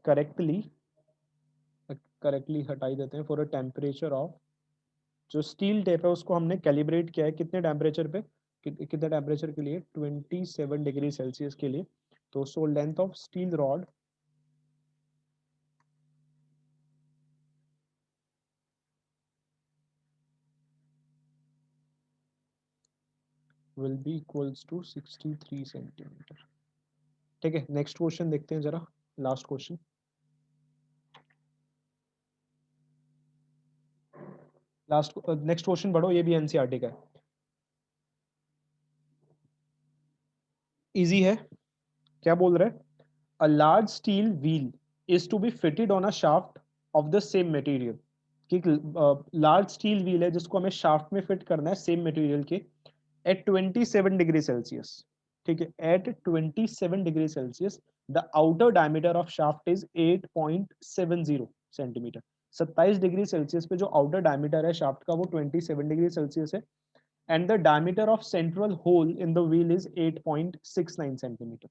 correctly, correctly हटा ही देते हैं, फॉर अ टेम्परेचर ऑफ, जो स्टील टेप है उसको हमने कैलिब्रेट किया है कितने टेम्परेचर पे, कितने टेम्परेचर के लिए, 27 डिग्री सेल्सियस के लिए। तो so length of steel rod will be equals to 63 centimetre. ठीक है, नेक्स्ट क्वेश्चन देखते हैं जरा, लास्ट क्वेश्चन। नेक्स्ट क्वेश्चन पढ़ो, ये भी एनसीईआरटी का है, इजी है। क्या बोल रहे हैं? A large steel wheel is to be fitted on a shaft of the same material. कि लार्ज स्टील व्हील है जिसको हमें शाफ्ट में फिट करना है सेम मटेरियल के, एट 27 डिग्री सेल्सियस। ठीक है, at 27 degree Celsius the outer diameter of shaft is 8.70 centimetre. 27 degree Celsius पे जो आउटर डायमीटर है शाफ्ट का वो 27 डिग्री सेल्सियस है, and the diameter of central hole in the wheel is 8.69 centimetre.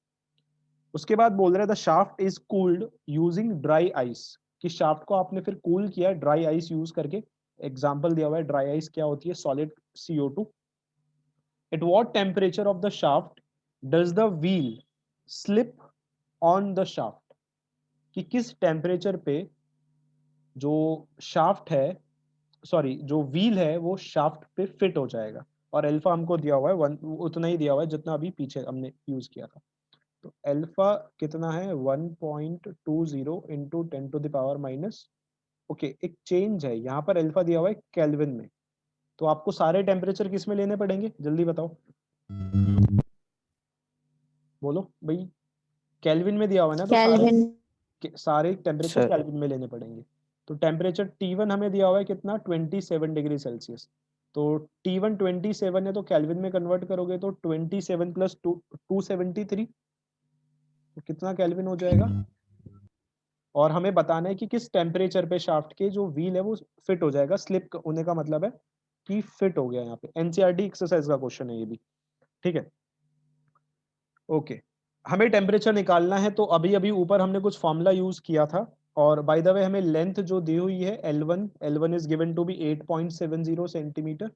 उसके बाद बोल रहे हैं the shaft is cooled using dry ice, कि शाफ्ट को आपने फिर कूल किया ड्राई आइस यूज करके। एग्जांपल दिया हुआ है, ड्राई आइस क्या होती है? Solid CO2। At what temperature of the shaft does the wheel slip on the shaft, कि किस टेम्परेचर पे जो शाफ्ट है, सॉरी जो व्हील है वो शाफ्ट पे फिट हो जाएगा। और अल्फा हमको दिया हुआ है उतना ही दिया हुआ है जितना अभी पीछे हमने यूज किया था। तो अल्फा कितना है? 1.20 into 10 to the power minus, okay एक चेंज है यहाँ पर, अल्फा दिया हुआ है केल्विन में। तो आपको सारे टेम्परेचर किस में लेने पड़ेंगे, जल्दी बताओ, बोलो भाई। केल्विन में दिया हुआ है ना, तो सारे टेम्परेचर सर केल्विन में लेने पड़ेंगे। तो टेम्परेचर T1 हमें दिया हुआ है कितना? 27 डिग्री सेल्सियस। तो T1 27 है, तो केल्विन में कन्वर्ट करोगे तो 27 प्लस 273, तो कितना केल्विन हो जाएगा? और हमें बताना है कि किस टेम्परेचर पे शाफ्ट के जो व्हील है वो फिट हो जाएगा। स्लिप होने का मतलब है कि फिट हो गया। यहाँ पे एनसीईआरटी एक्सरसाइज का क्वेश्चन है ये भी। ठीक है, ओके हमें टेम्परेचर निकालना है, तो अभी अभी ऊपर हमने कुछ फॉर्मूला यूज किया था। और बाय द वे हमें लेंथ जो दी हुई है L1 is given to be 8.70 centimetre.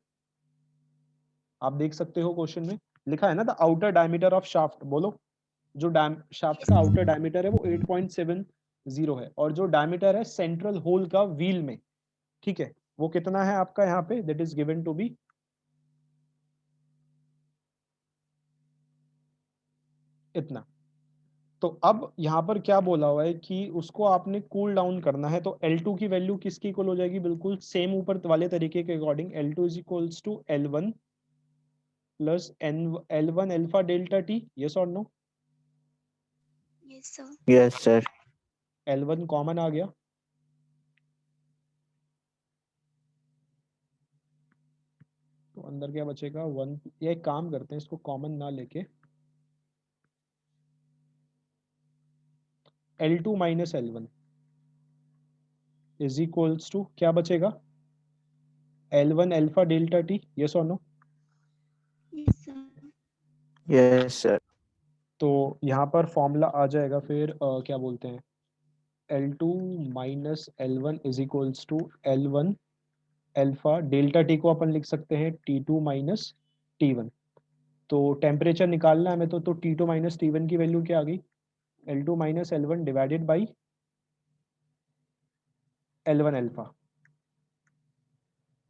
आप देख सकते हो क्वेश्चन में लिखा है ना, the outer diameter of shaft. बोलो, जो शाफ्ट का आउटर डायमीटर है वो 8.70 है, और जो डायमीटर है सेंट्रल होल का व्हील में, ठीक है, वो कितना है आपका यहाँ पे? That is given to be इतना। तो अब यहाँ पर क्या बोला हुआ है कि उसको आपने कूल डाउन करना है, तो L2 की वैल्यू किसकी इक्वल हो जाएगी? बिल्कुल सेम ऊपर वाले तरीके के according, L2 is equals to L1 plus L1 alpha delta T. Yes और no? Yes, sir. Yes sir L1 common आ गया, तो अंदर क्या बचेगा? 1। या एक काम करते हैं, इसको कॉमन ना लेके L2 minus L1 is equals to क्या बचेगा? L1 alpha delta T. Yes और no? Yes, sir. Yes sir तो यहाँ पर फॉर्मूला आ जाएगा फिर क्या बोलते हैं, L2 minus L1 is equals to L1 alpha delta T को अपन लिख सकते हैं T2 माइनस T1। तो टेम्परेचर निकालना है हमें, तो T2 माइनस T1 की वैल्यू क्या आ गई? L2 minus L1 divided by L1 alpha.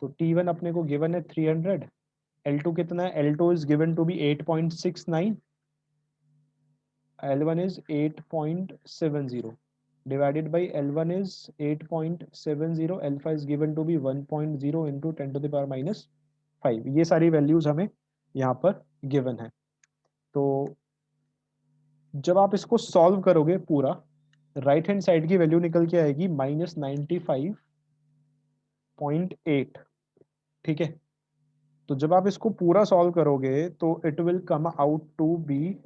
तो T1 अपने को गिवन है 300, L2 कितना है? L2 is given to be 8.69, L1 is 8.70 divided by L1 is 8.70, alpha is given to be 1.0 into 10 to the power minus 5। ये सारी values हमें यहाँ पर गिवन है। तो जब आप इसको सॉल्व करोगे पूरा, राइट हैंड साइड की वैल्यू निकल के आएगी -95.8। ठीक है, तो जब आप इसको पूरा सॉल्व करोगे तो it will come out to be,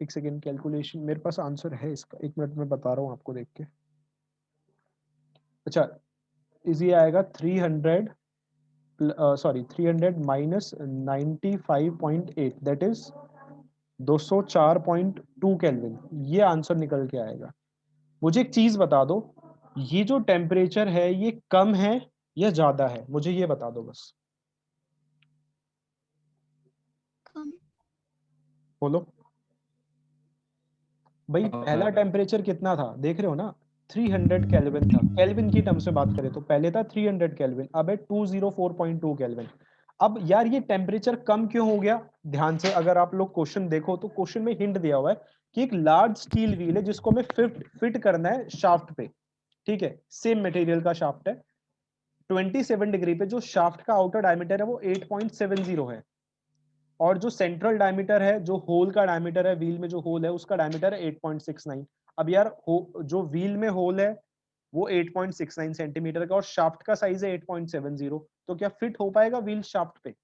एक सेकेंड कैलकुलेशन, मेरे पास आंसर है इसका, एक मिनट में बता रहा हूँ आपको देख के। अच्छा, इजी आएगा 300 माइनस 95.8, दैट इज 204.2 केल्विन। ये आंसर निकल के आएगा। मुझे एक चीज बता दो, ये जो टेम्परेचर है ये कम है या ज्यादा है? मुझे ये बता दो बस, Come. बोलो भाई। पहला टेम्परेचर कितना था देख रहे हो ना? 300 केल्विन था। केल्विन की टर्म्स में बात करें तो पहले था 300 केल्विन, अब है 204.2 केल्विन। अब यार ये टेम्परेचर कम क्यों हो गया? ध्यान से अगर आप लोग क्वेश्चन देखो तो क्वेश्चन में हिंट दिया हुआ है कि एक लार्ज स्टील व्हील है जिसको हमें फिट करना है शाफ्ट पे, ठीक है, सेम मटेरियल का शाफ्ट है, 27 डिग्री पे जो शाफ्ट का आउटर डायमीटर है वो 8.70 है, और जो सेंट्रल डायमीटर है, जो होल का डायमीटर है, व्हील में जो होल है उसका डायमीटर है 8.69। अब यार जो व्हील में होल है वो 8.69 सेंटीमीटर का और शाफ्ट का साइज है 8.70, तो क्या फिट हो पाएगा व्हील शाफ्ट पे?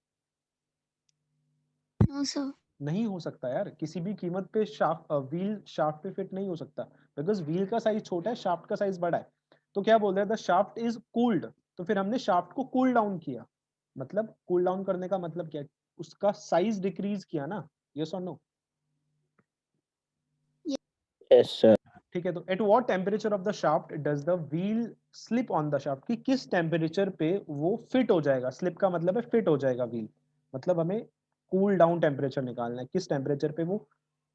No sir. नहीं हो सकता यार, किसी भी कीमत पे व्हील शाफ्ट पे फिट नहीं हो सकता, बिकॉज व्हील का साइज छोटा है, शाफ्ट का साइज बड़ा है। तो क्या बोल रहे हैं, द शाफ्ट इज कूल्ड, तो फिर हमने शाफ्ट को कूल डाउन किया, मतलब कूल डाउन करने का मतलब क्या है, उसका साइज डिक्रीज किया ना, यस और नो? Yes, sir. ठीक है, तो eight what temperature of the shaft does the wheel slip on the shaft, कि किस टेम्परेचर पे वो फिट हो जाएगा, स्लिप का मतलब है फिट हो जाएगा व्हील, मतलब हमें कूल डाउन टेम्परेचर निकालना है, किस टेम्परेचर पे वो,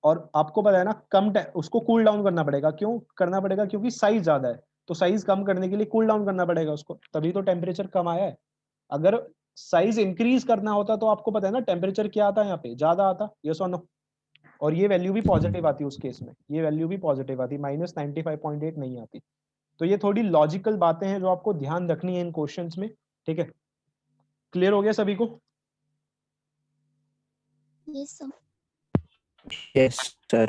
और आपको पता है ना उसको कूल डाउन करना पड़ेगा, क्यों करना पड़ेगा, क्योंकि साइज ज्यादा है, तो साइज कम करने के लिए कूल डाउन करना पड़ेगा उसको, तभी तो टेम्परेचर कम आया है। अगर साइज इंक्रीज करना होता तो आपको पता है ना टेम्परेचर क्या आता है, यहाँ पे ज्यादा आता, यस और नो? और ये वैल्यू भी पॉजिटिव आती उस केस में, ये वैल्यू भी पॉजिटिव आती, -95.8 नहीं आती। तो ये थोड़ी लॉजिकल बातें हैं जो आपको ध्यान रखनी है इन क्वेश्चंस में, ठीक है? क्लियर हो गया सभी को? Yes sir. Yes, sir.